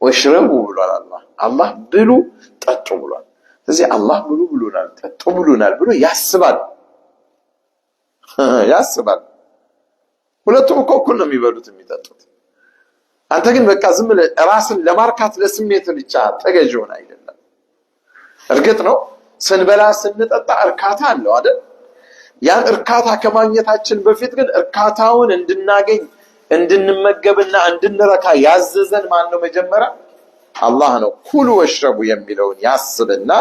ወሽረቡ ብሏል አላህ ብሉ ጠጡ ብሏል። ስለዚህ አላህ ብሉ ብሎናል ጠጡ ብሎናል ብሎ ያስባል። ሁለቱም እኮ እኩል ነው የሚበሉት የሚጠጡት። አንተ ግን በቃ ዝም ብለህ ራስን ለማርካት ለስሜት ብቻ ተገዥ ሆነ አይደለም። እርግጥ ነው ስንበላ ስንጠጣ እርካታ አለው አይደል? ያን እርካታ ከማግኘታችን በፊት ግን እርካታውን እንድናገኝ እንድንመገብና እንድንረካ ያዘዘን ማን ነው? መጀመሪያ አላህ ነው። ኩሉ ወሽረቡ የሚለውን ያስብና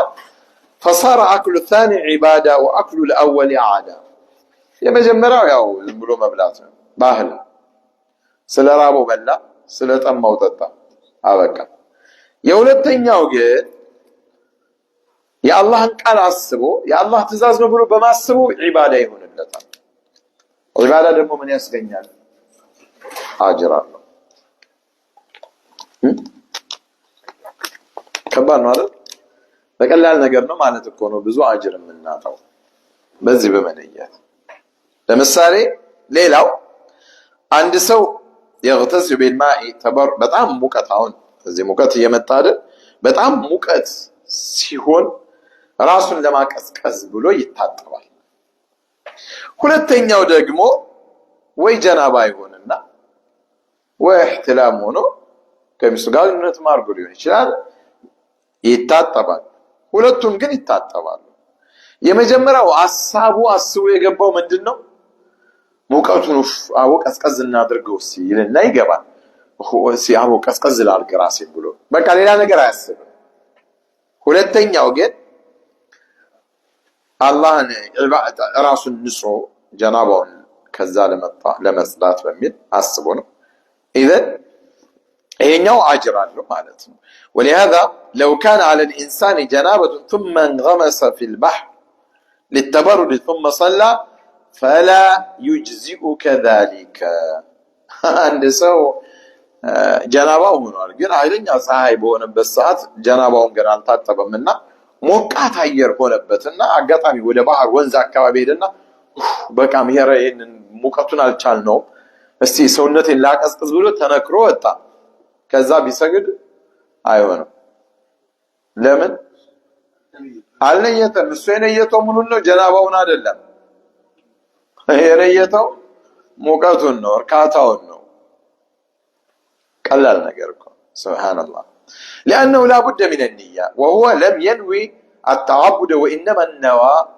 فصار اكل الثاني عباده واكل الاول عاده የመጀመሪያው ያው ዝም ብሎ መብላት ነው ባህል። ስለራበው በላ ስለጠማው ጠጣ አበቃ። የሁለተኛው ግን የአላህን ቃል አስቦ የአላህ ትእዛዝ ነው ብሎ በማሰቡ ዒባዳ ይሆንለታል። ዒባዳ ደግሞ ምን ያስገኛል? አጅር አለው። ከባድ ነው አይደል? በቀላል ነገር ነው ማለት እኮ ነው ብዙ አጅር የምናጣው በዚህ በመለየት። ለምሳሌ ሌላው አንድ ሰው يغتسل بالماء በጣም ሙቀት፣ አሁን እዚህ ሙቀት እየመጣ አይደል? በጣም ሙቀት ሲሆን ራሱን ለማቀዝቀዝ ብሎ ይታጠባል። ሁለተኛው ደግሞ ወይ ጀናባ ይሆንና ወይ احتلام ሆኖ ከሚስቱ ጋር ግንኙነት ማድረግ ሊሆን ይችላል ይታጠባል። ሁለቱም ግን ይታጠባሉ። የመጀመሪያው አስቦ የገባው ምንድነው? ሙቀቱን አዎ ቀዝቀዝ እናድርገው ሲልና ይገባል። አዎ ቀዝቀዝ ላድርግ ራሴን ብሎ በቃ ሌላ ነገር አያስብም። ሁለተኛው ግን አላህን ራሱን ንጾ ጀናባውን ከዛ ለመጽዳት በሚል አስቦ ነው። ኢዘን ይሄኛው አጅር አለው ማለት ነው። ولهذا لو كان على الإنسان جنابة ثم انغمس في البحر للتبرد ثم صلى فلا يجزئ كذلك عند ሰው ጀናባው ሆኗል ግን ኃይለኛ ፀሐይ በሆነበት ሰዓት ጀናባውን ገና አልታጠበምና ሞቃት አየር ሆነበትና አጋጣሚ ወደ ባህር ወንዝ አካባቢ ሄደና በቃ ይሄንን ሙቀቱን አልቻልነው እስቲ ሰውነቴን ላቀዝቅዝ ብሎ ተነክሮ ወጣ። ከዛ ቢሰግድ አይሆንም። ለምን? አልነየተም። እሱ የነየተው ምኑን ነው? ጀናባውን አይደለም። የነየተው ሙቀቱን ነው፣ እርካታውን ነው። ቀላል ነገር እኮ ሱብሃንአላህ። لأنه لا بد من النية وهو لم ينوي التعبد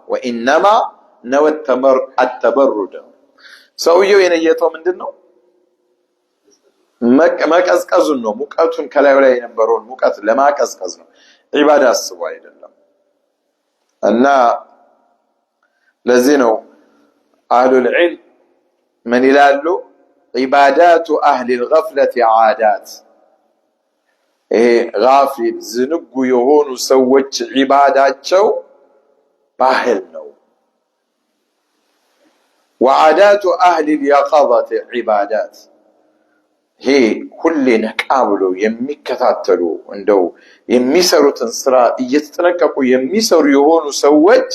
وإنما نوى التبرد. ሰውየው የነየተው ምንድነው? መቀዝቀዙን ነው። ሙቀቱን ከላዩ ላይ የነበረውን ሙቀት ለማቀዝቀዝ ነው። ዒባዳ አስቦ አይደለም። እና ለዚህ ነው አህሉል ዒልም ምን ይላሉ? ዒባዳቱ አህሊል ገፍለቲ ዓዳት። ይሄ ጋፊል ዝንጉ የሆኑ ሰዎች ዒባዳቸው ባህል ነው። ወዓዳቱ አህሊ ልየቀظة ዒባዳት ይሄ ሁሌ ነቃ ብሎ የሚከታተሉ እንደው የሚሰሩትን ስራ እየተጠነቀቁ የሚሰሩ የሆኑ ሰዎች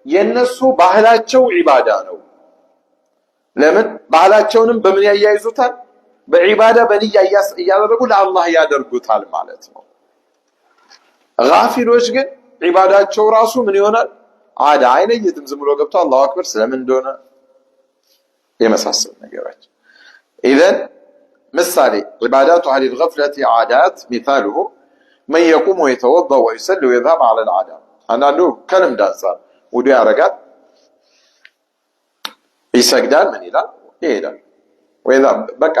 የነሱ ባህላቸው ዒባዳ ነው። ለምን ባህላቸውንም በምን ያያይዙታል? በዒባዳ በንያ እያደረጉ ለአላህ ያደርጉታል ማለት ነው። ጋፊሎች ግን ዒባዳቸው ራሱ ምን ይሆናል? ዓዳ አይለይትም። ዝም ብሎ ገብቶ አላሁ አክበር ስለምን እንደሆነ የመሳሰል ነገሮች። ኢዘን ምሳሌ ዒባዳቱ አህሊ ልገፍለቲ ዓዳት ሚሳሉሁ መን የቁም ወየተወضأ ወዩሰሊ ወየዝሀብ ዐለ ልዓዳ። አንዳንዱ ከልምድ አንፃር ውዱ ያደርጋል፣ ይሰግዳል፣ ምን ይላል ይሄዳል። ወይዛ በቃ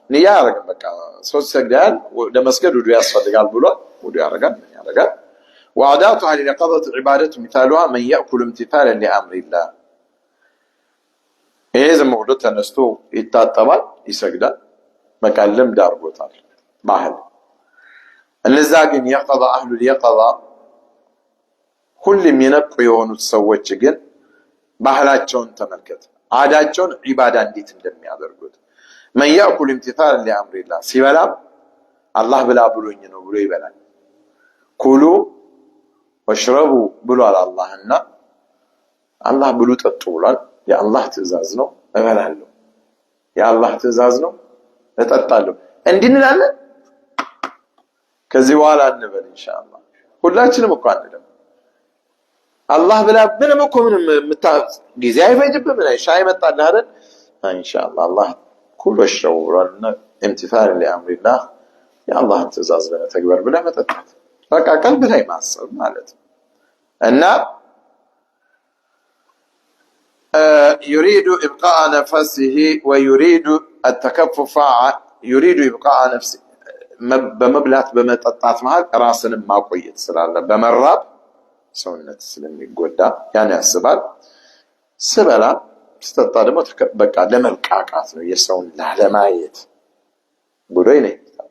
ንያ ያደርጋል። በቃ ሶስት ሰግዳል ለመስገድ ውዱ ያስፈልጋል ብሎ ውዱ ያደርጋል፣ ምን ያደርጋል። ወዓዳቱ አህሊ ልየቀظة ዒባደቱ ሚሳሉሃ መን የእኩሉ እምቲሳለን ሊአምሪላህ። ይሄ ዝም ብሎ ተነስቶ ይታጠባል፣ ይሰግዳል፣ በቃ ልምድ አድርጎታል ባህል። እነዛ ግን የቀظة አህሉ ልየቀظة ሁሉም የነቁ የሆኑት ሰዎች ግን ባህላቸውን ተመልከት፣ ዓዳቸውን ዒባዳ እንዴት እንደሚያደርጉት። መን የእኩል እምቲሳለን ሊአምሪላህ፣ ሲበላም አላህ ብላ ብሎኝ ነው ብሎ ይበላል። ኩሉ ወሽረቡ ብሏል አላህና አላህ ብሉ ጠጡ ብሏል። የአላህ ትእዛዝ ነው እበላለሁ፣ የአላህ ትእዛዝ ነው እጠጣለሁ እንዲህ እንላለን። ከዚህ በኋላ እንበል ኢንሻአላህ። ሁላችንም እኮ አንልም አላህ ብላ ምንም እኮ ምንም ጊዜ አይፈጅብም። ሻይ መጣልህ አይደል ኢንሻአላህ አላህ ኩሉ ወሽረቡ ብሏልና እምቲሳል ሊአምሪላህ የአላህን ትእዛዝ ለመተግበር ብለህ መጠጣት፣ በቃ ቀልብ ላይ ማሰብ ማለት ነው። እና يريد إبقاء نفسه ويريد التكفف يريد إبقاء نفسه بمبلغ بمتطات مع راسن ما قيت سلاله بمراب ሰውነት ስለሚጎዳ ያን ያስባል። ስበላ ስተጣ ደግሞ በቃ ለመልቃቃት ነው የሰውን ላለማየት ብሎ ይነይታል።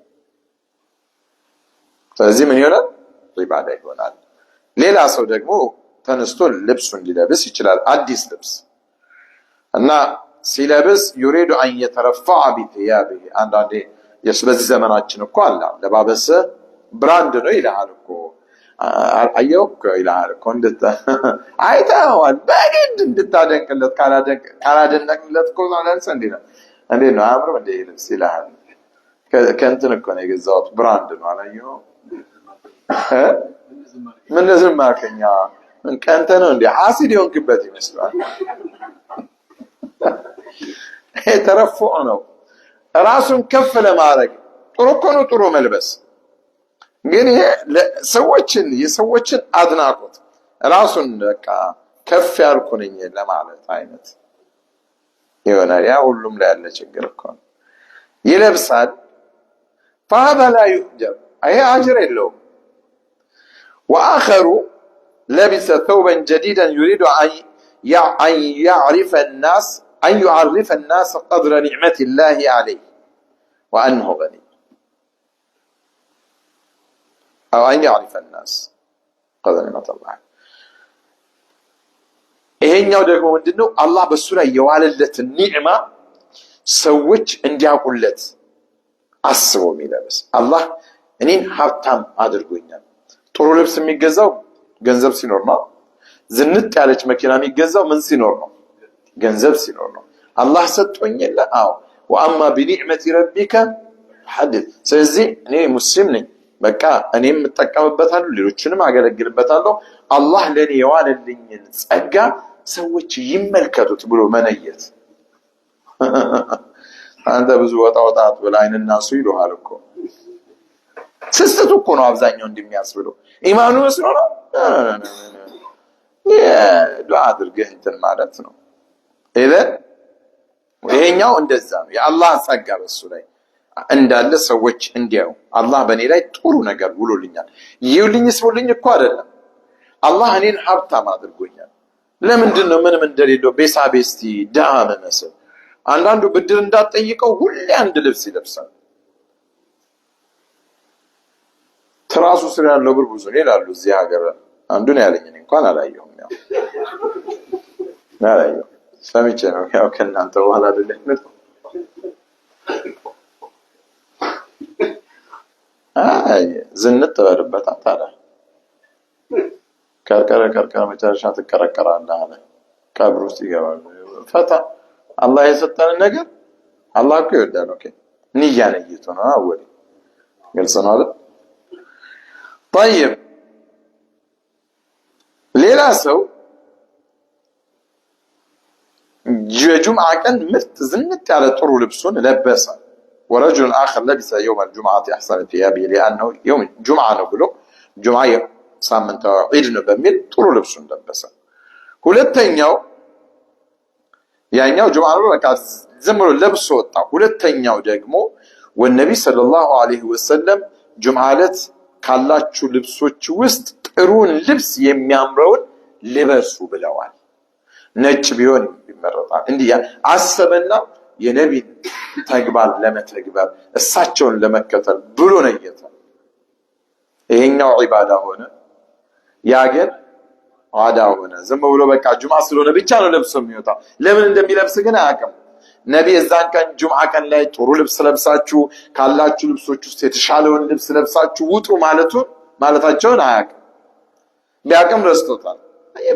ስለዚህ ምን ይሆናል? ዒባዳ ይሆናል። ሌላ ሰው ደግሞ ተነስቶ ልብሱን ሊለብስ ይችላል፣ አዲስ ልብስ እና ሲለብስ يريد أن يترفع بثيابه። አንዳንዴ በዚህ ዘመናችን እኮ አለ ለባበሰ ብራንድ ነው ይላል እኮ አየው እኮ ይላል እኮ አይተኸዋል በግድ እንድታደንቅለት ካላደነቅለት እኮ ማለት እንዴ ነው አያምርም እንዴ ልብስ ይላል። ከእንትን እኮ ነው የገዛሁት ብራንድ ነው አላየው ምን ዝም አልከኛ ከእንተ ነው እንዴ ሐሲድ የሆንክበት ይመስላል። ተረፉዕ ነው ራሱን ከፍ ለማድረግ ጥሩ እኮ ነው ጥሩ መልበስ፣ ግን ይሄ የሰዎችን አድናቆት ራሱን በቃ ከፍ ያልኩ ነኝ ለማለት አይነት ይሆናል። ያ ሁሉም ላይ ያለ ችግር እኮ ነው። ይለብሳል فهذا لا يؤجر أي أجر له. وآخر لبس ثوبا جديدا يريد أن يعرف الناس قدر نعمة الله عليه وأنه غني، أو أن يعرف الناس قدر نعمة الله. ይሄኛው ደግሞ ምንድነው? አላህ በሱ ላይ የዋለለትን ኒዕማ ሰዎች እንዲያውቁለት አስቦ የሚለብስ። አላህ እኔን ሀብታም አድርጎኛል። ጥሩ ልብስ የሚገዛው ገንዘብ ሲኖር ነው። ዝንጥ ያለች መኪና የሚገዛው ምን ሲኖር ነው? ገንዘብ ሲኖር ነው። አላህ ሰጥቶኛል። አዎ ወአማ ቢኒዕመቲ ረቢከ ሐዲስ። ስለዚህ እኔ ሙስሊም ነኝ፣ በቃ እኔም እጠቀምበታለሁ፣ ሌሎችንም አገለግልበታለሁ። አላህ ለኔ የዋለልኝን ጸጋ ሰዎች ይመልከቱት ብሎ መነየት። አንተ ብዙ ወጣ በላይንና ሱ ይሉሃል እኮ ስስቱ እኮ ነው አብዛኛው እንደሚያስብለው ኢማኑ መስሎ ነው። ዱዓ አድርገህ እንትን ማለት ነው። ይሄኛው እንደዛ ነው። የአላህ ጸጋ በሱ ላይ እንዳለ ሰዎች እንዲያዩ አላህ በእኔ ላይ ጥሩ ነገር ውሎልኛል። ይውልኝ ስውልኝ እኮ አይደለም አላህ እኔን ሀብታም አድርጎኛል። ለምንድን ነው ምንም እንደሌለው ቤሳቤስቲ ድሃ መመስል? አንዳንዱ ብድር እንዳትጠይቀው ሁሌ አንድ ልብስ ይለብሳል። ትራሱ ስር ያለው ብር ብዙ ነው ይላሉ እዚህ ሀገር። አንዱን ያለኝ እንኳን አላየሁም። ያው አላየሁም ሰምቼ ነው ያው ከእናንተ በኋላ አይደለም። ዝንጥ በልበታ ታዲያ ከርከረ መጨረሻ ትከረከራለህ አለ። ቀብር ውስጥ ይገባል። ፈታ አላህ የሰጠንን ነገር አላህ እኮ ይወዳል። ኦኬ ንያ ነይቶ ነው አወል ግልጽ ነው አይደል? طيب ሌላ ሰው የጁምዓ ቀን ምርጥ ዝንጥ ያለ ጥሩ ልብሱን ለበሰ። ورجل آخر لبس يوم الجمعة أحسن ثيابه لأنه يوم الجمعة نقوله جمعة ሳምንት ዒድ ነው በሚል ጥሩ ልብሱን ለበሰ። ሁለተኛው ያኛው ጁምዓ ነው በቃ ዝም ብሎ ለብሶ ወጣ። ሁለተኛው ደግሞ ወነቢ ሰለላሁ ዐለይሂ ወሰለም ጁምዓ ዕለት ካላችሁ ልብሶች ውስጥ ጥሩን ልብስ የሚያምረውን ልበሱ ብለዋል። ነጭ ቢሆን ይመረጣል። እንዲያ አሰበና የነቢን ተግባር ለመተግበር እሳቸውን ለመከተል ብሎ ነየተ። ይሄኛው ዒባዳ ሆነ፣ ያ ግን አዳ ሆነ። ዝም ብሎ በቃ ጁምዓ ስለሆነ ብቻ ነው ለብሶ የሚወጣው። ለምን እንደሚለብስ ግን አያውቅም። ነቢ እዛን ቀን ጁምዓ ቀን ላይ ጥሩ ልብስ ለብሳችሁ ካላችሁ ልብሶች ውስጥ የተሻለውን ልብስ ለብሳችሁ ውጡ ማለታቸውን አያውቅም። ቢያውቅም ረስቶታል።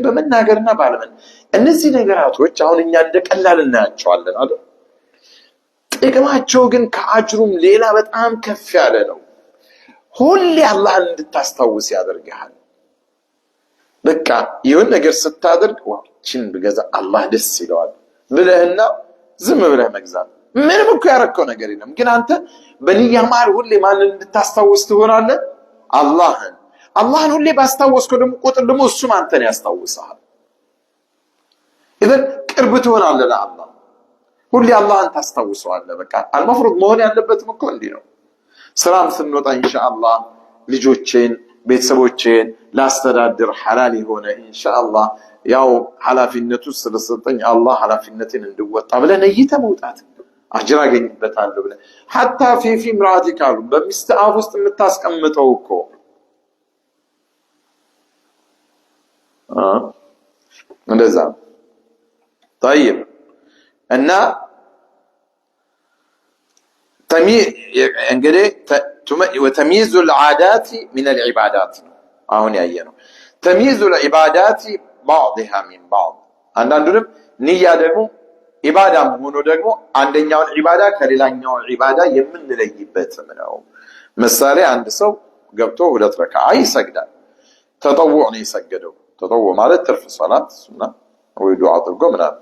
በመናገርና ባለመን እነዚህ ነገራቶች አሁን እኛ እንደቀላል እናያቸዋለን አይደል? ጥቅማቸው ግን ከአጅሩም ሌላ በጣም ከፍ ያለ ነው። ሁሌ አላህን እንድታስታውስ ያደርግሃል። በቃ ይሁን ነገር ስታደርግ ዋችን በገዛ አላህ ደስ ይለዋል ብለህና ዝም ብለህ መግዛት ምንም እኮ ያረከው ነገር የለም። ግን አንተ በንያ ማር ሁሌ ማንን እንድታስታውስ ትሆናለህ? አላህን ሁሌ ባስታወስከው ደግሞ ቁጥር ደግሞ እሱም አንተን ያስታውስሃል። ኢዘን ቅርብ ትሆናለህ ለአላህ። ሁሌ አላህን ታስታውሰዋለህ። በቃ አልመፍሩድ መሆን ያለበትም እኮ እንዲህ ነው። ስራም ስንወጣ ኢንሻአላህ ልጆቼን ቤተሰቦቼን ላስተዳድር ሐላል የሆነ ኢንሻአላህ ያው ኃላፊነቱ ስለሰጠኝ አላህ ኃላፊነቴን እንድወጣ ብለህ ነይተህ መውጣት አጅር አገኝበታለሁ ብለህ ሐታ ፊ ምራቲ ካሉ በሚስት አፍ ውስጥ የምታስቀምጠው እኮ እንደዛ طيب እና እንግዲህ وتمييز العادات من العبادات አሁን ያየነው تمييز العبادات بعضها من بعض አንዳንዱንም ንያ ደግሞ ኢባዳ ሆኖ ደግሞ አንደኛውን ኢባዳ ከሌላኛው ኢባዳ የምንለይበት ነው። ምሳሌ አንድ ሰው ገብቶ 2 ረካዓ ይሰግዳል። ተጠውዕ ነው የሰገደው። ተጠውዕ ማለት ትርፍ ሶላት ሱና ወይ ዱዓ አድርጎ ምናምን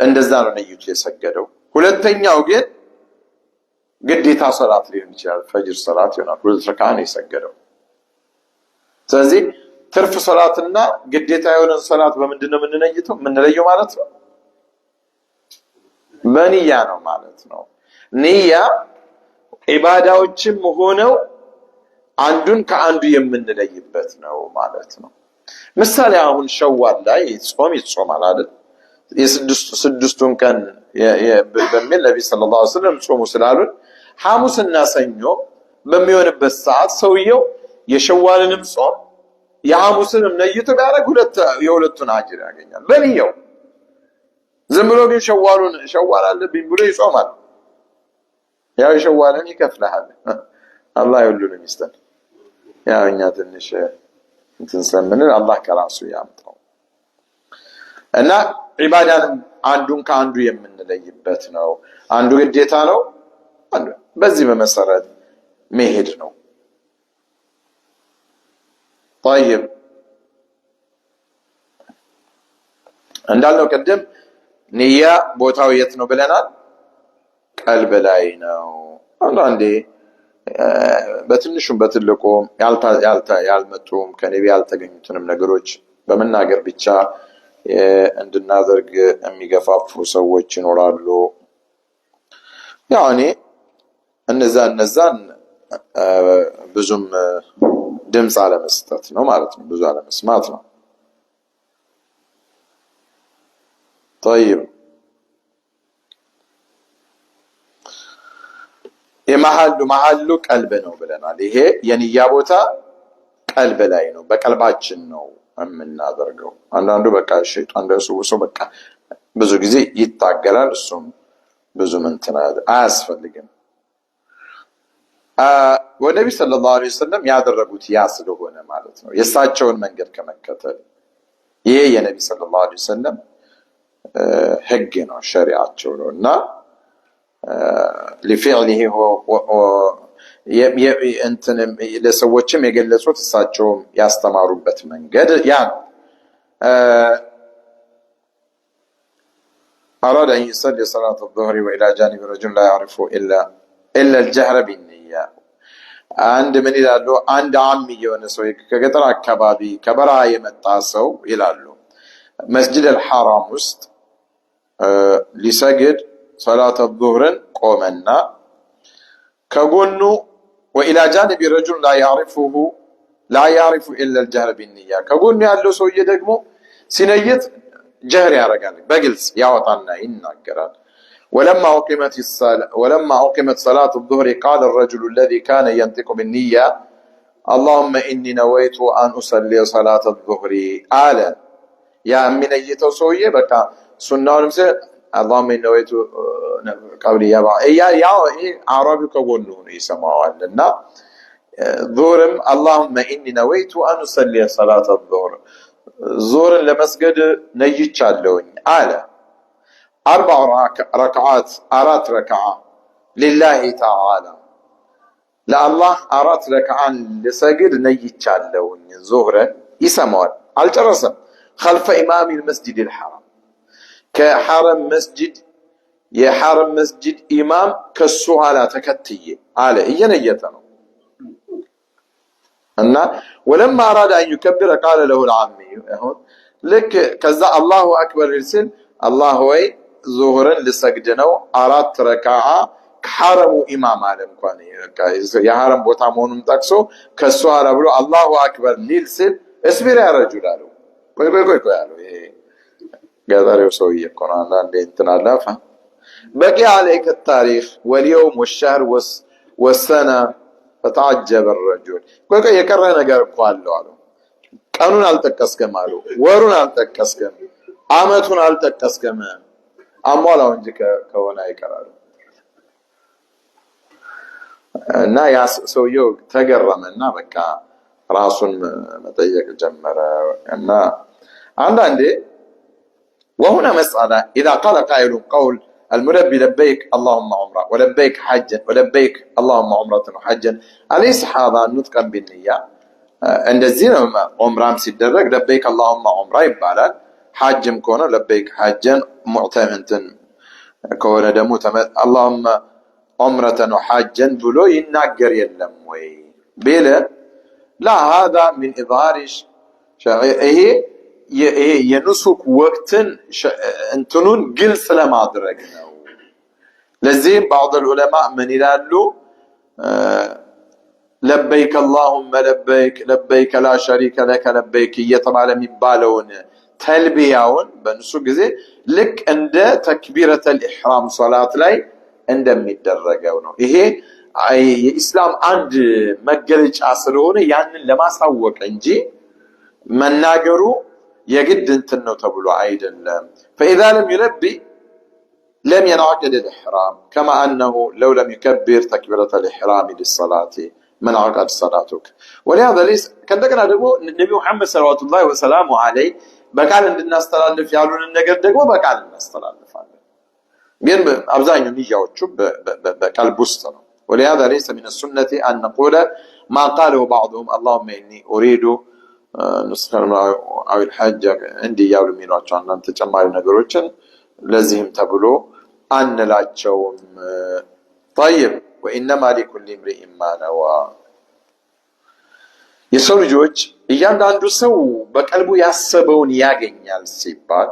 እንደዛ ነው ነይቶ የሰገደው። ሁለተኛው ግን ግዴታ ሶላት ሊሆን ይችላል። ፈጅር ሶላት ይሆናል። 2 ረካዓ ነው የሰገደው። ስለዚህ ትርፍ ሶላትና ግዴታ የሆነ ሶላት በምንድን ነው የምንለየው ማለት ነው? በንያ ነው ማለት ነው። ንያ ኢባዳዎችም ሆነው አንዱን ከአንዱ የምንለይበት ነው ማለት ነው። ምሳሌ አሁን ሸዋል ላይ ጾም ይጾማል አይደል? የስድስቱን ቀን በሚል ነብይ ሰለላሁ ዐለይሂ ወሰለም ጾሙ ስላሉን ሐሙስና ሰኞ በሚሆንበት ሰዓት ሰውየው የሸዋልንም ጾም የሐሙስንም ነይቶ ቢያደርግ የሁለቱን አጅር ያገኛል በንያው። ዝም ብሎ ግን ሸዋል አለብኝ ብሎ ይጾማል። ያው የሸዋልን ይከፍልሃል። አላህ ሁሉንም ይስጠን። ያው እኛ ትንሽ እንትን ስለምንል አላህ ከራሱ ያምጣው እና ዒባዳንም አንዱን ከአንዱ የምንለይበት ነው። አንዱ ግዴታ ነው፣ በዚህ በመሰረት መሄድ ነው። طيب እንዳልነው ቅድም ንያ ቦታው የት ነው ብለናል? ቀልብ ላይ ነው። አንዳንዴ በትንሹም በትልቁም ያልመጡም ከነቢ ያልተገኙትንም ነገሮች በመናገር ብቻ እንድናደርግ የሚገፋፉ ሰዎች ይኖራሉ። ያኔ እነዛን ብዙም ድምፅ አለመስጠት ነው ማለት ነው። ብዙ አለመስማት ነው። طيب መሐሉ ቀልብ ነው ብለናል። ይሄ የንያ ቦታ ቀልብ ላይ ነው፣ በቀልባችን ነው የምናደርገው። አንዳንዱ በቃ ሸይጣን ደርሶ በቃ ብዙ ጊዜ ይታገላል። እሱም ብዙ እንትን አያስፈልግም። ወነቢ ሰለላሁ ዐለይሂ ወሰለም ያደረጉት ያ ስለሆነ ማለት ነው የእሳቸውን መንገድ ከመከተል። ይሄ የነቢ ሰለላሁ ዐለይሂ ወሰለም ህግ ነው፣ ሸሪዓቸው ነው እና لفعله ለሰዎችም የገለጹት እሳቸውም ያስተማሩበት መንገድ ያ ነው። أراد أن يصلي صلاة الظهر وإلى جانب رجل لا يعرف إلا الجهر بالنية. عند من يلالو عند عمي የሆነ ሰው ከገጠር አካባቢ ከበረሃ የመጣ ሰው ይላሉ መስጂድ አልሐራም ውስጥ ሊሰግድ صلاة الظهر قومنا كقولنا وإلى جانب رجل لا يعرف إلا الجهر بالنية. كقولنا يالله سوية دقمو سنيت جهر يارقان بقلس يعطانا إنا قران. ولما أقيمت صلاة الظهر قال الرجل الذي كان ينطق بالنية اللهم إني نويت أن أصلي صلاة الظهر آلا يا أمي نيته سوية بكا سنة ونمسي اللهم إني نويت قولي يا عربي كقولنا يسمعوا لنا ظهرم اللهم إني نويت أن أصلي صلاة الظهر ظهر لمسجد نيجي تشالون آلا 4 ركعات 4 ركعة لله تعالى لا الله 4 ركعات لسجد نيجي تشالون ظهر يسمعوا الجرسم خلف إمام المسجد الحرام كحرم مسجد يا حرم مسجد إمام كالسهالة تكتية على هي نيتنا أن ولما أراد أن يكبر قال له العامي لك كذا الله أكبر يرسل الله هو ظهرا لسجدنا 4 ركعة كحرم إمام عالم كواني يا حرم بوتامون متكسو كالسهالة بلو الله أكبر ليرسل اسبر يا رجل قالوا كوي قالوا قادر يسوي القرآن لأن انتنا لافا بقي عليك التاريخ واليوم والشهر والسنة فتعجب الرجل كوي يكررنا قالوا قانون التكسكم قالوا ورون التكسكم عامتون التكسكم أموالا ونجك كونا يكرروا نا يا سويو تقرمنا بكا راسون متيك جمرة عندي وهنا مسألة إذا قال قائل قول الملبي لبيك اللهم عمره ولبيك حجا ولبيك اللهم عمرة وحجا أليس هذا نطقا بالنية عند الزين عمران سيدرك لبيك اللهم عمره يبالا حاجم كونه لبيك حجا معتمد كونه دمو اللهم عمرة وحجا بلو ينقر يلم وي بلا لا هذا من إظهار የኑሱክ ወቅትን እንትኑን ግልጽ ለማድረግ ነው። ለዚህም بعض العلماء ምን ይላሉ ለበይክ اللهم لبيك لبيك لا شريك لك لبيك እየተባለ የሚባለውን ተልቢያውን በንሱ ጊዜ ልክ እንደ ተክቢረተል ኢህራም ሶላት ላይ እንደሚደረገው ነው። ይሄ የኢስላም አንድ መገለጫ ስለሆነ ያንን ለማሳወቅ እንጂ መናገሩ يجد انتنو تبلو عيدا فإذا لم يلبي لم ينعقد الإحرام كما أنه لو لم يكبر تكبيرة الإحرام للصلاة من عقد صلاتك. ولهذا ليس كان ذكر النبي محمد صلوات الله وسلامه عليه بقال ان الناس تلالف يالون النجر دقوا بقال الناس تلالف عليه بين أبزاين نيجاوتشو بقال بوستر. ولهذا ليس من السنة أن نقول ما قاله بعضهم اللهم إني أريد نسخر أو الحج عندي ياولو مينواتشو عندنا تجمعي نقروتشن لازم تبلو أن لا تشوم طيب وإنما لكل امرئ ما نوى. የሰው ልጆች እያንዳንዱ ሰው በቀልቡ ያሰበውን ያገኛል ሲባል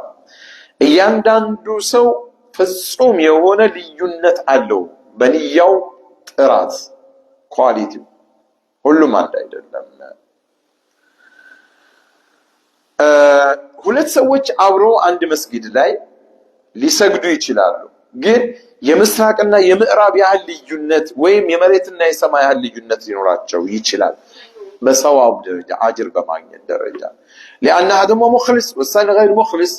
እያንዳንዱ ሰው ፍጹም የሆነ ልዩነት አለው በንያው ጥራት ኳሊቲ ሁሉም አንድ አይደለም። ሁለት ሰዎች አብረው አንድ መስጊድ ላይ ሊሰግዱ ይችላሉ። ግን የምስራቅና የምዕራብ ያህል ልዩነት ወይም የመሬትና የሰማይ ያህል ልዩነት ሊኖራቸው ይችላል በሰዋብ ደረጃ አጅር በማግኘት ደረጃ لأن هذا مخلص والثاني غير مخلص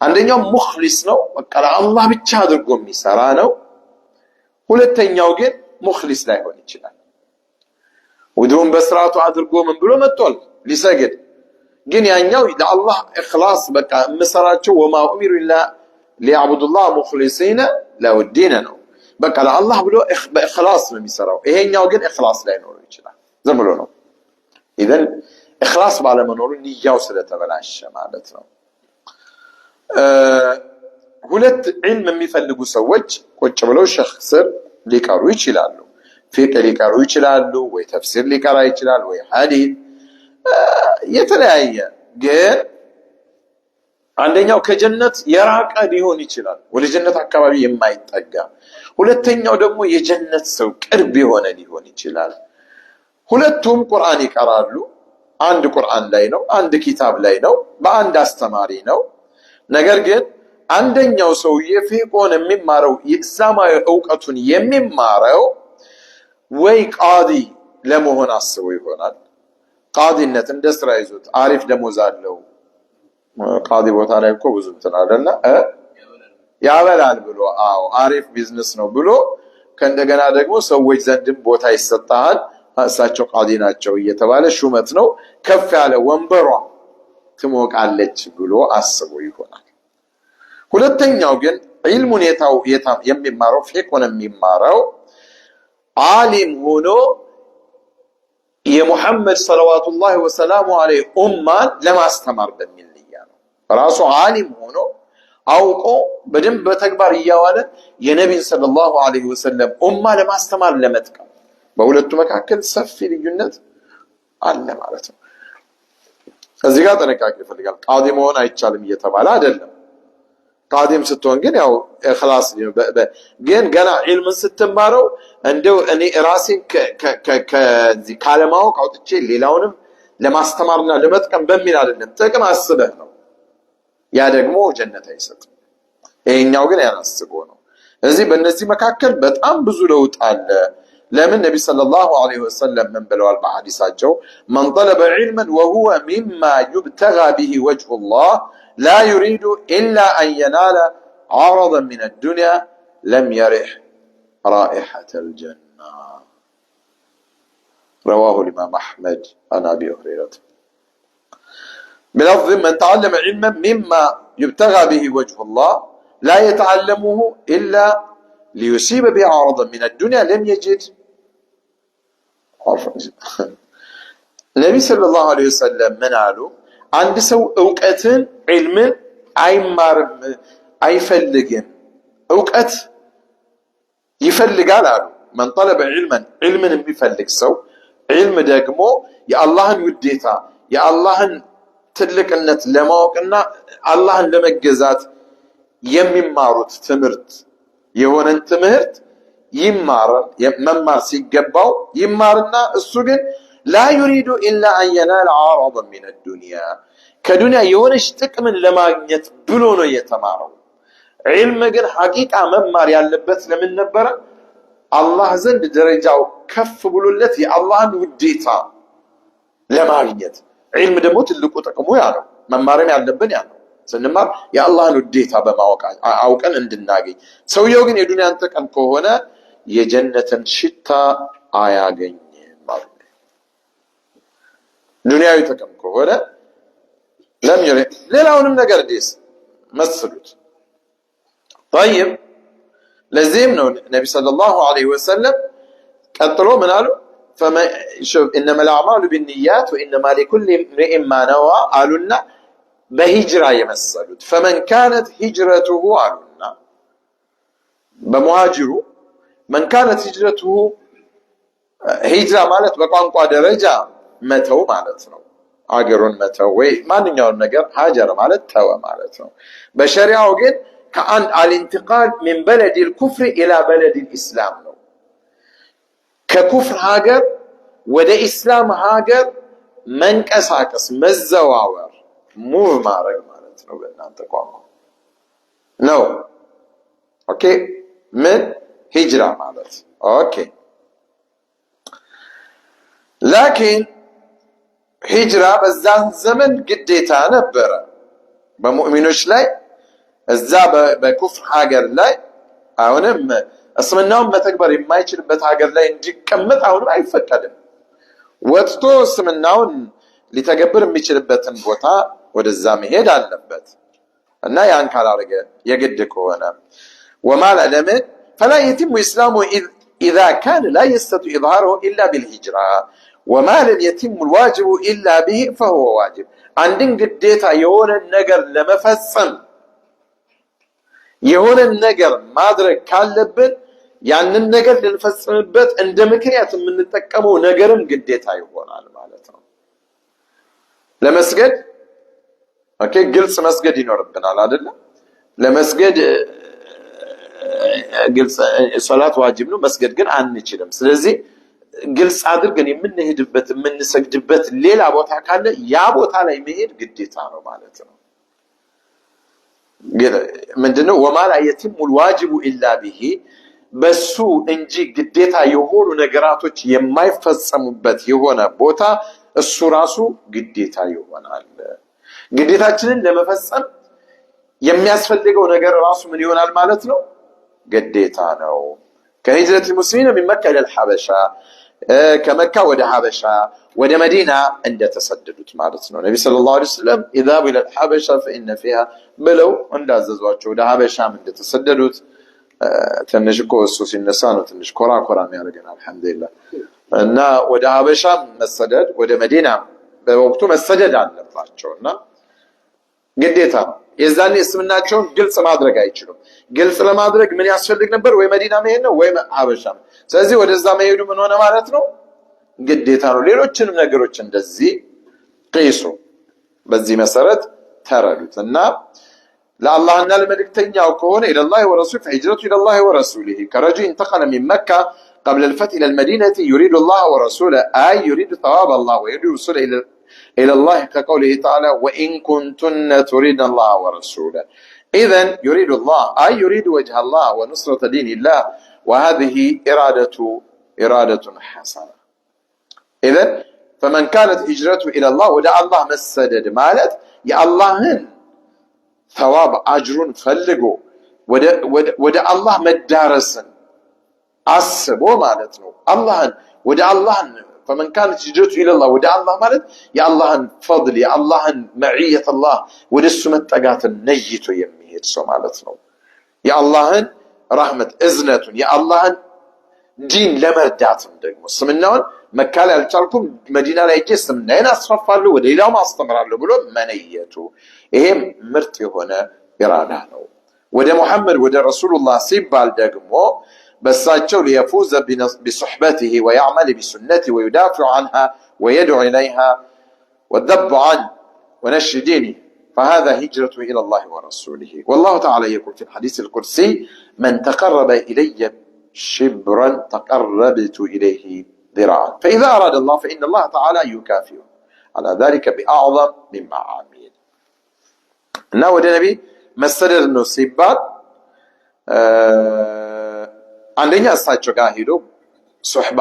አንደኛው ሙኽሊስ ነው በቃ ለአላህ ብቻ አድርጎ የሚሰራ ነው ሁለተኛው ግን ሙኽሊስ ላይሆን ይችላል ውዱን በስርዓቱ አድርጎ ምን ብሎ መጥቷል ሊሰግድ ግን ያኛው ለአላህ ኢኽላስ በቃ መስራቸው ወማ ኡሚሩ ኢላ ሊያዕቡዱላህ ሙኽሊሲነ ለሁ ዲን ነው በቃ ለአላህ ብሎ በኢኽላስ ነው የሚሰራው ይሄኛው ግን ኢኽላስ ላይኖር ይችላል ዝም ብሎ ነው ኢዘን ኢኽላስ ባለመኖሩ ንያው ስለተበላሸ ማለት ነው ሁለት ዒልም የሚፈልጉ ሰዎች ቁጭ ብለው ሸኽ ስር ሊቀሩ ይችላሉ ፊቅህ ሊቀሩ ይችላሉ ወይ ተፍሲር ሊቀራ ይችላል ወይ ሐዲስ የተለያየ ግን አንደኛው ከጀነት የራቀ ሊሆን ይችላል ወደ ጀነት አካባቢ የማይጠጋ ሁለተኛው ደግሞ የጀነት ሰው ቅርብ የሆነ ሊሆን ይችላል ሁለቱም ቁርአን ይቀራሉ አንድ ቁርአን ላይ ነው አንድ ኪታብ ላይ ነው በአንድ አስተማሪ ነው ነገር ግን አንደኛው ሰውዬ ፊቅሁን የሚማረው የእስላማዊ ዕውቀቱን የሚማረው ወይ ቃዲ ለመሆን አስቦ ይሆናል ቃዲነት እንደ ስራ ይዞት አሪፍ ደሞዝ አለው ቃዲ ቦታ ላይ እኮ ብዙ እንትን አይደለ ያበላል ብሎ አዎ አሪፍ ቢዝነስ ነው ብሎ ከእንደገና ደግሞ ሰዎች ዘንድም ቦታ ይሰጣል እሳቸው ቃዲ ናቸው እየተባለ ሹመት ነው ከፍ ያለ ወንበሯ ትሞቃለች ብሎ አስቦ ይሆናል ሁለተኛው ግን ዒልሙን የሚማረው ፊቅሁን የሚማረው ዓሊም ሆኖ የሙሐመድ ሰለዋቱላሂ ወሰላሙ ዐለይሂ ኡማን ለማስተማር በሚል ንያ ነው ራሱ ዓሊም ሆኖ አውቆ በደንብ በተግባር እያዋለ የነብይ ሰለላሁ ዐለይሂ ወሰለም ኡማ ለማስተማር ለመጥቀም በሁለቱ መካከል ሰፊ ልዩነት አለ ማለት ነው እዚህ ጋር ጥንቃቄ ይፈልጋል ቃዲ መሆን አይቻልም እየተባለ አይደለም ቃዲም ስትሆን ግን ያው ኢኽላስ ግን ገና ዒልምን ስትማረው እንደው እኔ ራሴን ከዚህ ካለማወቅ አውጥቼ ሌላውንም ለማስተማርና ለመጥቀም በሚል አይደለም ጥቅም አስበህ ነው ያ ደግሞ ጀነት አይሰጥም ይሄኛው ግን ያናስቦ ነው እዚህ በእነዚህ መካከል በጣም ብዙ ለውጥ አለ ለምን ነብይ ሰለላሁ ዐለይሂ ወሰለም ምን ብለዋል በሐዲሳቸው من طلب علما وهو مما يبتغى به وجه الله لا يريد إلا أن ينال عرضا من الدنيا لم يرح رائحة الجنة رواه الإمام أحمد عن أبي هريرة بلفظ من تعلم علما مما يبتغى به وجه الله لا يتعلمه إلا ليصيب به عرضا من الدنيا لم يجد النبي صلى الله عليه وسلم من قالوا عند سو اوقاتن علم አይማርም አይፈልግም ዕውቀት ይፈልጋል አሉ من طلب علما علምን የሚፈልግ ሰው علم ደግሞ የአላህን ውዴታ የአላህን ትልቅነት ለማወቅና አላህን ለመገዛት የሚማሩት ትምህርት የሆነን ትምህርት ይማራል መማር ሲገባው ይማርና እሱ ግን لا يريد إلا أن ينال عرضا من الدنيا كدنيا يونش تكمن لماغنيت بلو ነው የተማረው علم ግን ሐቂቃ መማር ያለበት ለምን ነበር አላህ ዘንድ ደረጃው ከፍ ብሎለት የአላህን ውዴታ ለማግኘት علم ደግሞ ትልቁ ጥቅሙ ያ ነው መማርም ያለብን ያ ነው ስንማር የአላህን ውዴታ በማወቅ አውቀን እንድናገኝ ሰውየው ግን የዱንያን ጥቅም ከሆነ የጀነትን ሽታ አያገኝም ማለት ዱንያዊ ጥቅም ከሆነ لم يرى ሌላውንም ነገር ዲስ መስሉት طيب لازم ነው ነብይ ሰለላሁ ዐለይሂ ወሰለም ቀጥሎ ምን አሉ فما شوف انما الاعمال بالنيات وانما لكل امرئ ما نوى قالنا بهجره يمسلوت فمن كانت هجرته قالنا بمهاجر من كانت هجرته هجره ማለት በቋንቋ ደረጃ መተው ማለት ነው አገሩን መተው ወይ ማንኛውም ነገር ሀጀር ማለት ተወ ማለት ነው በሸሪዓው ግን ከአንድ الانتقال من بلد الكفر الى بلد الاسلام ነው ከኩፍር ሀገር ወደ እስላም ሀገር መንቀሳቀስ መዘዋወር ሙቭ ማድረግ ማለት ነው በእናንተ ቋንቋ ነው ኦኬ ምን ሂጅራ ማለት ኦኬ ላኪን ሂጅራ በዛን ዘመን ግዴታ ነበረ በሙእሚኖች ላይ እዛ በኩፍር ሀገር ላይ አሁንም እስልምናውን መተግበር የማይችልበት ሀገር ላይ እንዲቀመጥ አሁንም አይፈቀድም ወጥቶ እስልምናውን ሊተገብር የሚችልበትን ቦታ ወደዛ መሄድ አለበት እና ያን ካላረገ የግድ ከሆነ وما لم فلا يتم اسلامه اذا كان لا يستطيع اظهاره الا بالهجره وما لم يتم الواجب الا به فهو واجب عندن ግዴታ የሆነ ነገር ለመፈጸም የሆነ ነገር ማድረግ ካለብን ያንን ነገር ልንፈጽምበት እንደ ምክንያት የምንጠቀመው ነገርም ግዴታ ይሆናል ማለት ነው ለመስገድ ኦኬ ግልጽ መስገድ ይኖርብናል አይደል ለመስገድ ግልጽ ሶላት ዋጅብ ነው መስገድ ግን አንችልም ስለዚህ ግልጽ አድርገን የምንሄድበት የምንሰግድበት ሌላ ቦታ ካለ ያ ቦታ ላይ መሄድ ግዴታ ነው ማለት ነው ምንድነው وما لا يتم الواجب الا به በሱ እንጂ ግዴታ የሆኑ ነገራቶች የማይፈጸሙበት የሆነ ቦታ እሱ ራሱ ግዴታ ይሆናል ግዴታችንን ለመፈጸም የሚያስፈልገው ነገር ራሱ ምን ይሆናል ማለት ነው ግዴታ ነው ከሂጅረት ሙስሊሚን من مكة الى الحبشة ከመካ ወደ ሐበሻ ወደ መዲና እንደተሰደዱት ማለት ነው ነብዩ ሰለላሁ ዐለይሂ ወሰለም اذا الى الحبشة فان فيها ብለው እንዳዘዟቸው ወደ ሐበሻም እንደተሰደዱት ትንሽ እሱ ሲነሳ ነው ትንሽ ኮራ የሚያደርገን አልহামዱሊላህ እና ወደ ሐበሻ መሰደድ ወደ መዲና በወቅቱ መሰደድ አለባቸውና ግዴታ የዛኔ እስልምናቸውን ግልጽ ማድረግ አይችሉም ግልጽ ለማድረግ ምን ያስፈልግ ነበር ወይ መዲና መሄድ ነው ወይ ሐበሻ ስለዚህ ወደዛ መሄዱ ምን ሆነ ማለት ነው ግዴታ ነው ሌሎችንም ነገሮች እንደዚህ ቀይሱ በዚህ መሰረት ተረዱትና ለአላህና ለመልእክተኛው ከሆነ الى الله ورسوله فهجرته الى الله ورسوله كرجل انتقل من مكة قبل الفتح الى المدينة يريد الله ورسوله اي يريد ثواب الله ويريد وصول الى الله كقوله تعالى وان كنتن تريدن الله ورسوله اذا يريد الله اي يريد وجه الله ونصرة دين الله وهذه اراده حسنه اذا فمن كانت هجرته الى الله ودع الله مسدد مالت يا اللهن ثواب اجرون فلقوا ወደ አላህ መዳረስን አስቦ ማለት ነው አላህን ወደ አላህን فمن كانت هجرته الى الله ወደ አላህ ማለት የአላህን فضل የአላህን معيه الله ወደሱ መጠጋትን ነይቶ የሚሄድ ሰው ማለት ነው የአላህን ረህመት እዝነቱን የአላህን ዲን ለመርዳትም ደግሞ ስምናውን መካ ላይ አልቻልኩም መዲና ላይ ሄጄ ስምናዬን አስፋፋለሁ ወደ ሌላው ማስተምራለሁ ብሎ መነየቱ ይሄም ምርጥ የሆነ ኢራዳ ነው ወደ ሙሐመድ ወደ ረሱላህ ሲባል ደግሞ በሳቸው ليفوز بصحبته ويعمل بسنته ويدافع عنها ويدعو إليها والذب عنه ونشر دينه فهذا هجرته إلى الله ورسوله والله تعالى يقول في الحديث القدسي من تقرب إلي شبرا تقربت إليه ذراعا فإذا أراد الله فإن الله تعالى يكافئه على ذلك بأعظم مما عامل ناود النبي مسدد النصيبات አንደኛ እሳቸው ጋር ሄዶ ሱህባ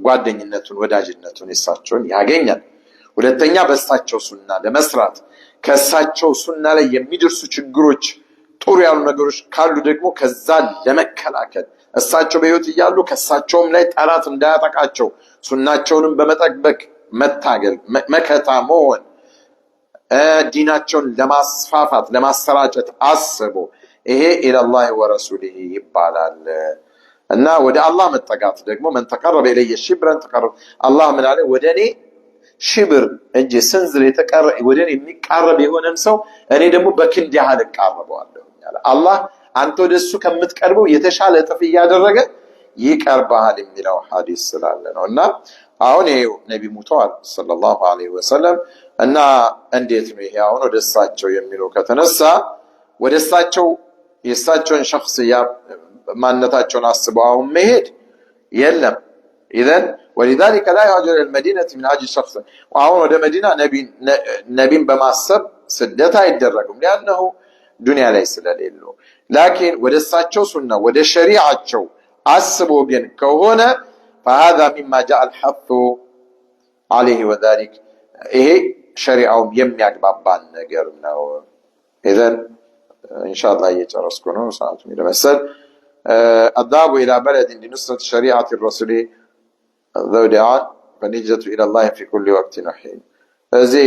ጓደኝነቱን ወዳጅነቱን እሳቸውን ያገኛል ሁለተኛ በእሳቸው ሱና ለመስራት ከእሳቸው ሱና ላይ የሚደርሱ ችግሮች ጥሩ ያሉ ነገሮች ካሉ ደግሞ ከዛ ለመከላከል እሳቸው በህይወት ይያሉ ከእሳቸውም ላይ ጠላት እንዳያጠቃቸው ሱናቸውንም በመጠበቅ መታገል መከታ መሆን ዲናቸውን ለማስፋፋት ለማሰራጨት አስቦ ይሄ ኢላላህ ወረሱሊሂ ይባላል እና ወደ አላህ መጠጋት ደግሞ من تقرب الي شبرا تقرب አላህ ምን አለ ወደኔ ሽብር እንጂ ስንዝር የተቀረ ወደኔ የሚቃረብ የሆነን ሰው እኔ ደግሞ በክንድ ያህል እቃረበዋለሁ ያለ አላህ አንተ ወደሱ ከምትቀርበው የተሻለ ጥፍ ያደረገ ይቀርባል የሚለው ሐዲስ ስላለ ነውና አሁን ይሄው ነብይ ሙተዋል ሰለላሁ ዐለይሂ ወሰለም እና እንዴት ነው ይሄ አሁን ወደሳቸው የሚለው ከተነሳ ወደሳቸው የሳቸውን ሸخصያ ማንነታቸውን አስበው መሄድ የለም اذا ولذلك لا يهاجر الى المدينه من اجل شخص وአሁን ወደ መዲና ነቢን በማሰብ ስደት አይደረግም لانه ዱንያ ላይ ስለሌለው ላኪን ወደ እሳቸው ሱና ወደ ሸሪዓቸው አስቦ ግን ከሆነ فهذا مما جاء الحث عليه وذلك ይሄ ሸሪዓው የሚያግባባን ነገር ነው። إذن إن شاء الله እየጨረስኩ ነው ሰዓቱን ይደርሳል። الذهاب إلى بلد لنصرة شريعة الرسول ذو دعاء فالهجرة إلى الله في كل وقت وحين እዚህ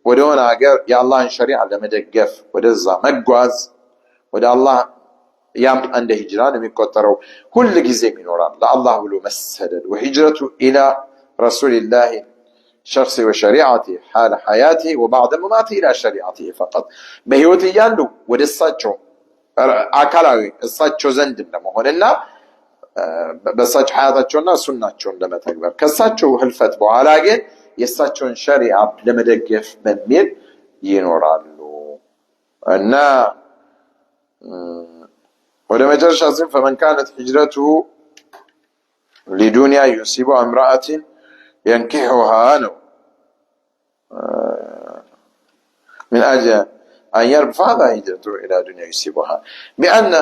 ወደሆነ ሀገር የአላህን ሸሪዓ ለመደገፍ ወደዛ መጓዝ ወደ አላህ ያም እንደ ሂጅራ ነው የሚቆጠረው። ሁሉ ጊዜም ይኖራል ለአላህ ብሎ መሰደድ وهجرة إلى رسول الله شخص وشريعته حال حياته وبعد مماته إلى شريعته فقط በህይወት እያሉ ወደ እሳቸው አካላዊ እሳቸው ዘንድ ለመሆንና በእሳቸው ሐያታቸውና ሱናቸውን ለመተግበር ከእሳቸው ህልፈት በኋላ ግን የእሳቸውን ሸሪዓ ለመደገፍ በሚል ይኖራሉ እና ወደ መጨረሻ ሲል فمن كانت هجرته لدنيا يصيبها امرأة ينكحها ነው من أجل أن يرفع هجرته إلى دنيا يصيبها بأن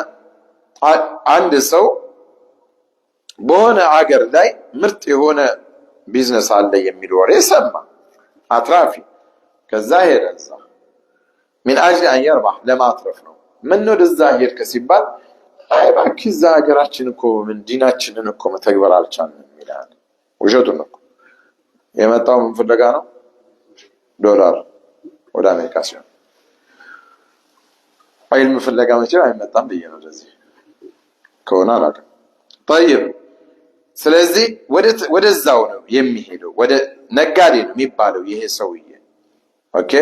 عند ሰው በሆነ አገር ላይ ምርጥ የሆነ ቢዝነስ አለ የሚል ወሬ ሰማ አትራፊ ከዛ ሄደዛ من أجل أن يربح ለማትረፍ ነው። ምን ነው ደዛ ሄድከ ሲባል አይ ባክህ እዛ ሀገራችን እኮ ምን ዲናችንን እኮ መተግበር አልቻልንም ይላል። ውሸቱን ነው። የመጣው ምን ፍለጋ ነው? ዶላር ወደ አሜሪካ ሲሆን ዒልም ፍለጋ መቼ አይመጣም ብዬ ነው እንደዚህ ከሆነ አላውቅም። طيب ስለዚህ ወደዛው ነው የሚሄደው ወደ ነጋዴ ነው የሚባለው ይሄ ሰውዬ ኦኬ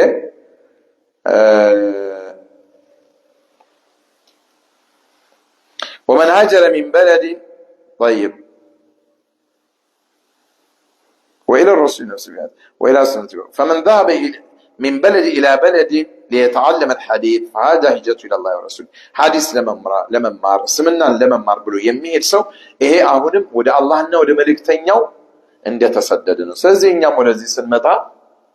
ومن هاجر من بلد طيب وإلى الرسول نفسه وإلى سنته فمن ذهب من بلد إلى بلد ليتعلم الحديث فهذا هجرته إلى الله ورسوله حديث لممار سمنا لممار بلو يميل سو إيه أهونم وده الله إنه وده ملك تنيو عند تسددنا سزين يوم ولذي سنمتا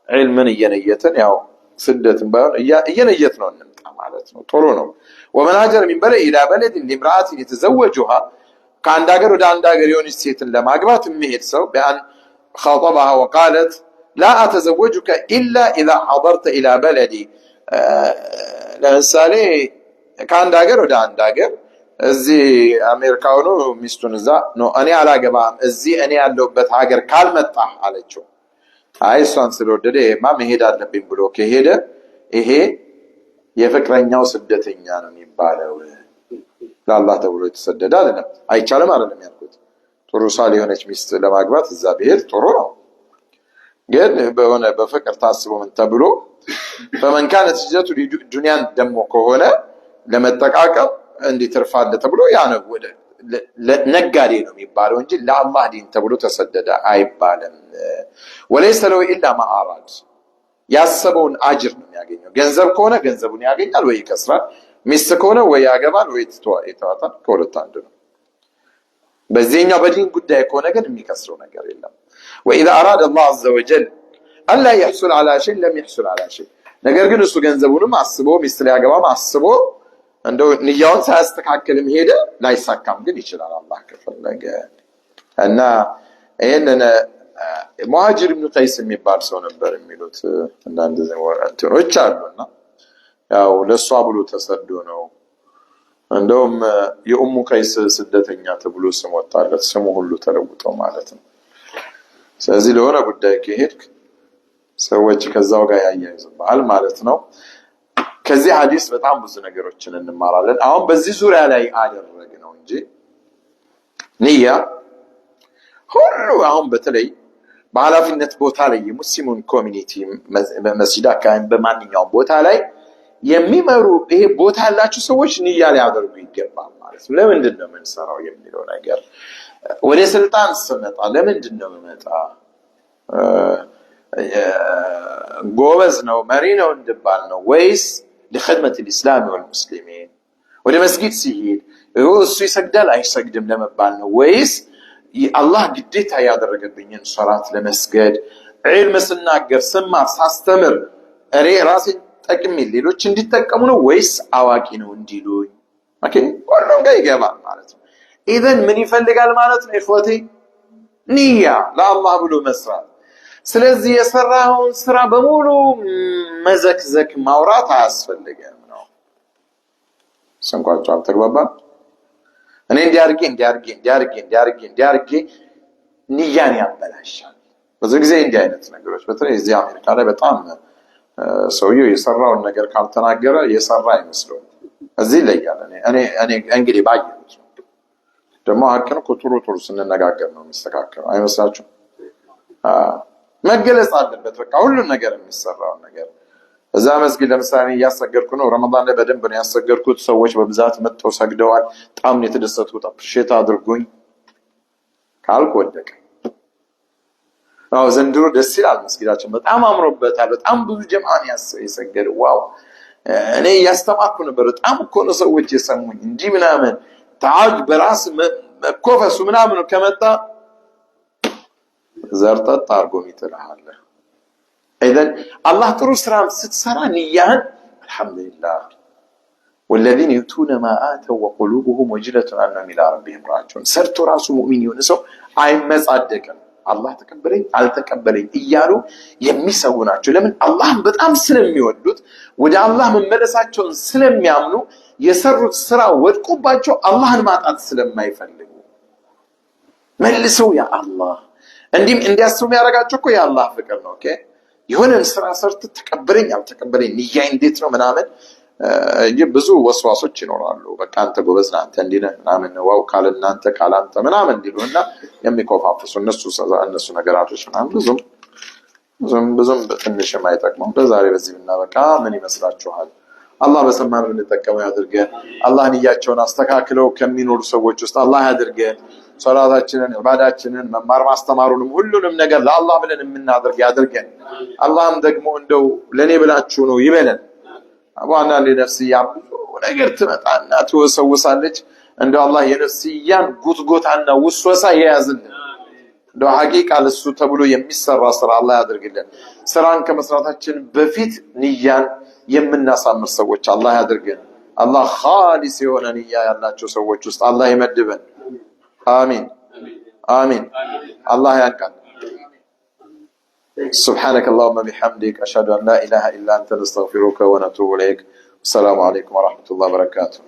علما ينيتن ياو سدة بيان ينيتنا نمتا معناتنا طولنا ومن هاجر من بلد إلى بلد لامرأة يتزوجها كان داغر وده عن داغر يوني سيتن لما أقبات مهيل سو بأن خاطبها وقالت لا أتزوجك إلا إذا حضرت إلى بلدي ለምሳሌ ከአንድ ሀገር ወደ አንድ ሀገር እዚህ አሜሪካው ነው ሚስቱን እዛ ነው እኔ አላገባም እዚህ እኔ ያለሁበት ሀገር ካልመጣህ አለችው። አይ እሷን ስለወደደ ይሄማ መሄድ አለብኝ ብሎ ከሄደ ይሄ የፍቅረኛው ስደተኛ ነው የሚባለው። ለአላህ ተብሎ የተሰደደ አይደለም አይቻልም አይደለም ያልኩት። ጥሩ ሳል የሆነች ሚስት ለማግባት እዛ ብሄድ ጥሩ ነው ግን በሆነ በፍቅር ታስቦ ምን ተብሎ فمن كانت هجرته لدنيا ደሞ ከሆነ ለመጠቃቀም እንዲትርፋለ ተብሎ ያ ነው ወደ ነጋዴ ነው የሚባለው እንጂ ለአላህ ዲን ተብሎ ተሰደደ አይባልም። وليس له الا ما اراد ያሰበውን አጅር ነው የሚያገኘው። ገንዘብ ከሆነ ገንዘቡን ያገኛል ወይ ይከስራል። ሚስት ከሆነ ወይ ያገባል ወይ ይተዋታል። ከሁለት አንዱ ነው። በዚህኛው በዲን ጉዳይ ከሆነ ግን የሚከስረው ነገር የለም። واذا اراد الله عز وجل አላ يحصل على شيء لم يحصل على شيء ነገር ግን እሱ ገንዘቡንም አስቦ ሚስት ሊያገባም አስቦ እንደው ንያውን ሳያስተካክልም ሄደ ላይሳካም ግን ይችላል አላህ ከፈለገ እና ይሄንን ሙሃጅር ኢብኑ ቀይስ የሚባል ሰው ነበር የሚሉት አንዳንድ ዘወራቶች አሉና ያው ለሷ ብሎ ተሰዶ ነው እንደውም የኡሙ ቀይስ ስደተኛ ተብሎ ስም ወጣለት ስሙ ሁሉ ተለውጦ ማለት ነው። ስለዚህ ለሆነ ጉዳይ ከሄድክ ሰዎች ከዛው ጋር ያያይዙባል ማለት ነው። ከዚህ ሐዲስ በጣም ብዙ ነገሮችን እንማራለን። አሁን በዚህ ዙሪያ ላይ አደረግነው እንጂ ንያ ሁሉ አሁን በተለይ በኃላፊነት ቦታ ላይ የሙስሊሙን ኮሚኒቲ መስጂድ አካባቢ በማንኛውም ቦታ ላይ የሚመሩ ይሄ ቦታ ያላችሁ ሰዎች ንያ ሊያደርጉ ይገባል ማለት ነው። ለምንድን ነው የምንሰራው የሚለው ነገር ወደ ስልጣን ስመጣ ለምንድን ነው የምመጣ ጎበዝ ነው መሪ ነው እንድባል ነው ወይስ ለخدمة الاسلام والمسلمين ወደ መስጊድ ሲሄድ እሱ ይሰግዳል አይሰግድም ለመባል ነው ወይስ አላህ ግዴታ ያደረገብኝን ሶላት ለመስገድ ዒልም ስናገር ስማር ሳስተምር ራሴን ጠቅሜ ሌሎች እንዲጠቀሙ ነው ወይስ አዋቂ ነው እንዲሉኝ ኦኬ ሁሉም ጋር ይገባል ማለት ነው። ኢዘን ምን ይፈልጋል ማለት ነው ኢኽወቴ? ንያ ለአላህ ብሎ መስራት። ስለዚህ የሰራውን ስራ በሙሉ መዘክዘክ ማውራት አያስፈልግም ነው። ሰንቋጫው ተግባባን። እኔ እንዲያርጌ ንያን ያበላሻል። ብዙ ጊዜ እንዲህ አይነት ነገሮች በተለይ እዚህ አሜሪካ ላይ በጣም ሰውየው የሰራውን ነገር ካልተናገረ የሰራ አይመስለውም። እዚህ ላይ ያለ እኔ እንግዲህ ባየሁት ደግሞ ሀቅን ጥሩ ስንነጋገር ነው የሚስተካከለው አይመስላችሁም? መገለጽ አለበት በቃ ሁሉም ነገር የሚሰራው ነገር። እዛ መስጊድ ለምሳሌ እያሰገድኩ ነው፣ ረመዳን ላይ በደንብ ነው ያሰገድኩት። ሰዎች በብዛት መጥተው ሰግደዋል። በጣም ነው የተደሰቱት። አፕሪሼት አድርጉኝ ካልኩ ወደቀ። ዘንድሮ ደስ ይላል፣ መስጊዳችን በጣም አምሮበታል። በጣም ብዙ ጀማዓን ያሰገደ ዋው። እኔ ያስተማርኩ ነበር። በጣም እኮ ነው ሰዎች የሰሙኝ እንጂ ምናምን ታጅ በራስ መኮፈሱ ምናምን ከመጣ ዘርጠጥ አርጎ ይጥልሃል። ኢዘን አላህ ጥሩ ስራ ስትሰራ ንያህን አልহামዱሊላህ والذين يؤتون ما آتوا وقلوبهم وجلة أنهم إلى ربهم راجعون። ሰርቶ ራሱ ሙእሚን የሆነ ሰው አይመጻደቅም። አላህ ተቀበለኝ አልተቀበለኝ እያሉ የሚሰው ናቸው። ለምን? አላህን በጣም ስለሚወዱት ወደ አላህ መመለሳቸውን ስለሚያምኑ የሰሩት ስራ ወድቆባቸው አላህን ማጣት ስለማይፈልጉ መልሰው ያ አላህ እንዲያስቡ ያደርጋቸው እኮ የአላህ ፍቅር ነው። ኦኬ የሆነን ስራ ሰርት ተቀበለኝ አልተቀበለኝ ንያ እንዴት ነው ምናምን ብዙ ወስዋሶች ይኖራሉ። በቃ አንተ ጎበዝ ነህ አንተ እንዲህ ነህ ምናምን ዋው ካልናንተ ካላንተ ምናምን እንዲሉና የሚኮፋፍሱ እነሱ ነገራቶች ምናምን ብዙም በትንሽ የማይጠቅመው። ለዛሬ በዚህ ብናበቃ ምን ይመስላችኋል? አላህ በሰማነው እንጠቀመው ያድርገን። አላህ ንያቸውን አስተካክለው ከሚኖሩ ሰዎች ውስጥ አላህ ያድርገን። ሶላታችንን ኢባዳችንን መማር ማስተማሩንም ሁሉንም ነገር ለአላህ ብለን የምናደርግ ያድርገን። አላህም ደግሞ እንደው ለኔ ብላችሁ ነው ይበለን። አባና ለነፍስያ ብዙ ነገር ትመጣና ትወሰውሳለች። እንደው አላህ የነፍስያን ጉትጎታና ውስወሳ ያያዝልን። እንደው ሐቂቃ ለሱ ተብሎ የሚሰራ ስራ አላህ ያድርግልን። ስራን ከመስራታችን በፊት ንያን የምናሳምር ሰዎች አላህ ያድርገን። አላህ ኻሊስ የሆነ ንያ ያላቸው ሰዎች ውስጥ አላህ ይመድበን። አሚን አሚን። አላህ ያንቃን። سبحانك اللهم بحمدك أشهد أن لا إله إلا أنت نستغفرك ونتوب إليك. السلام عليكم ورحمة الله وبركاته.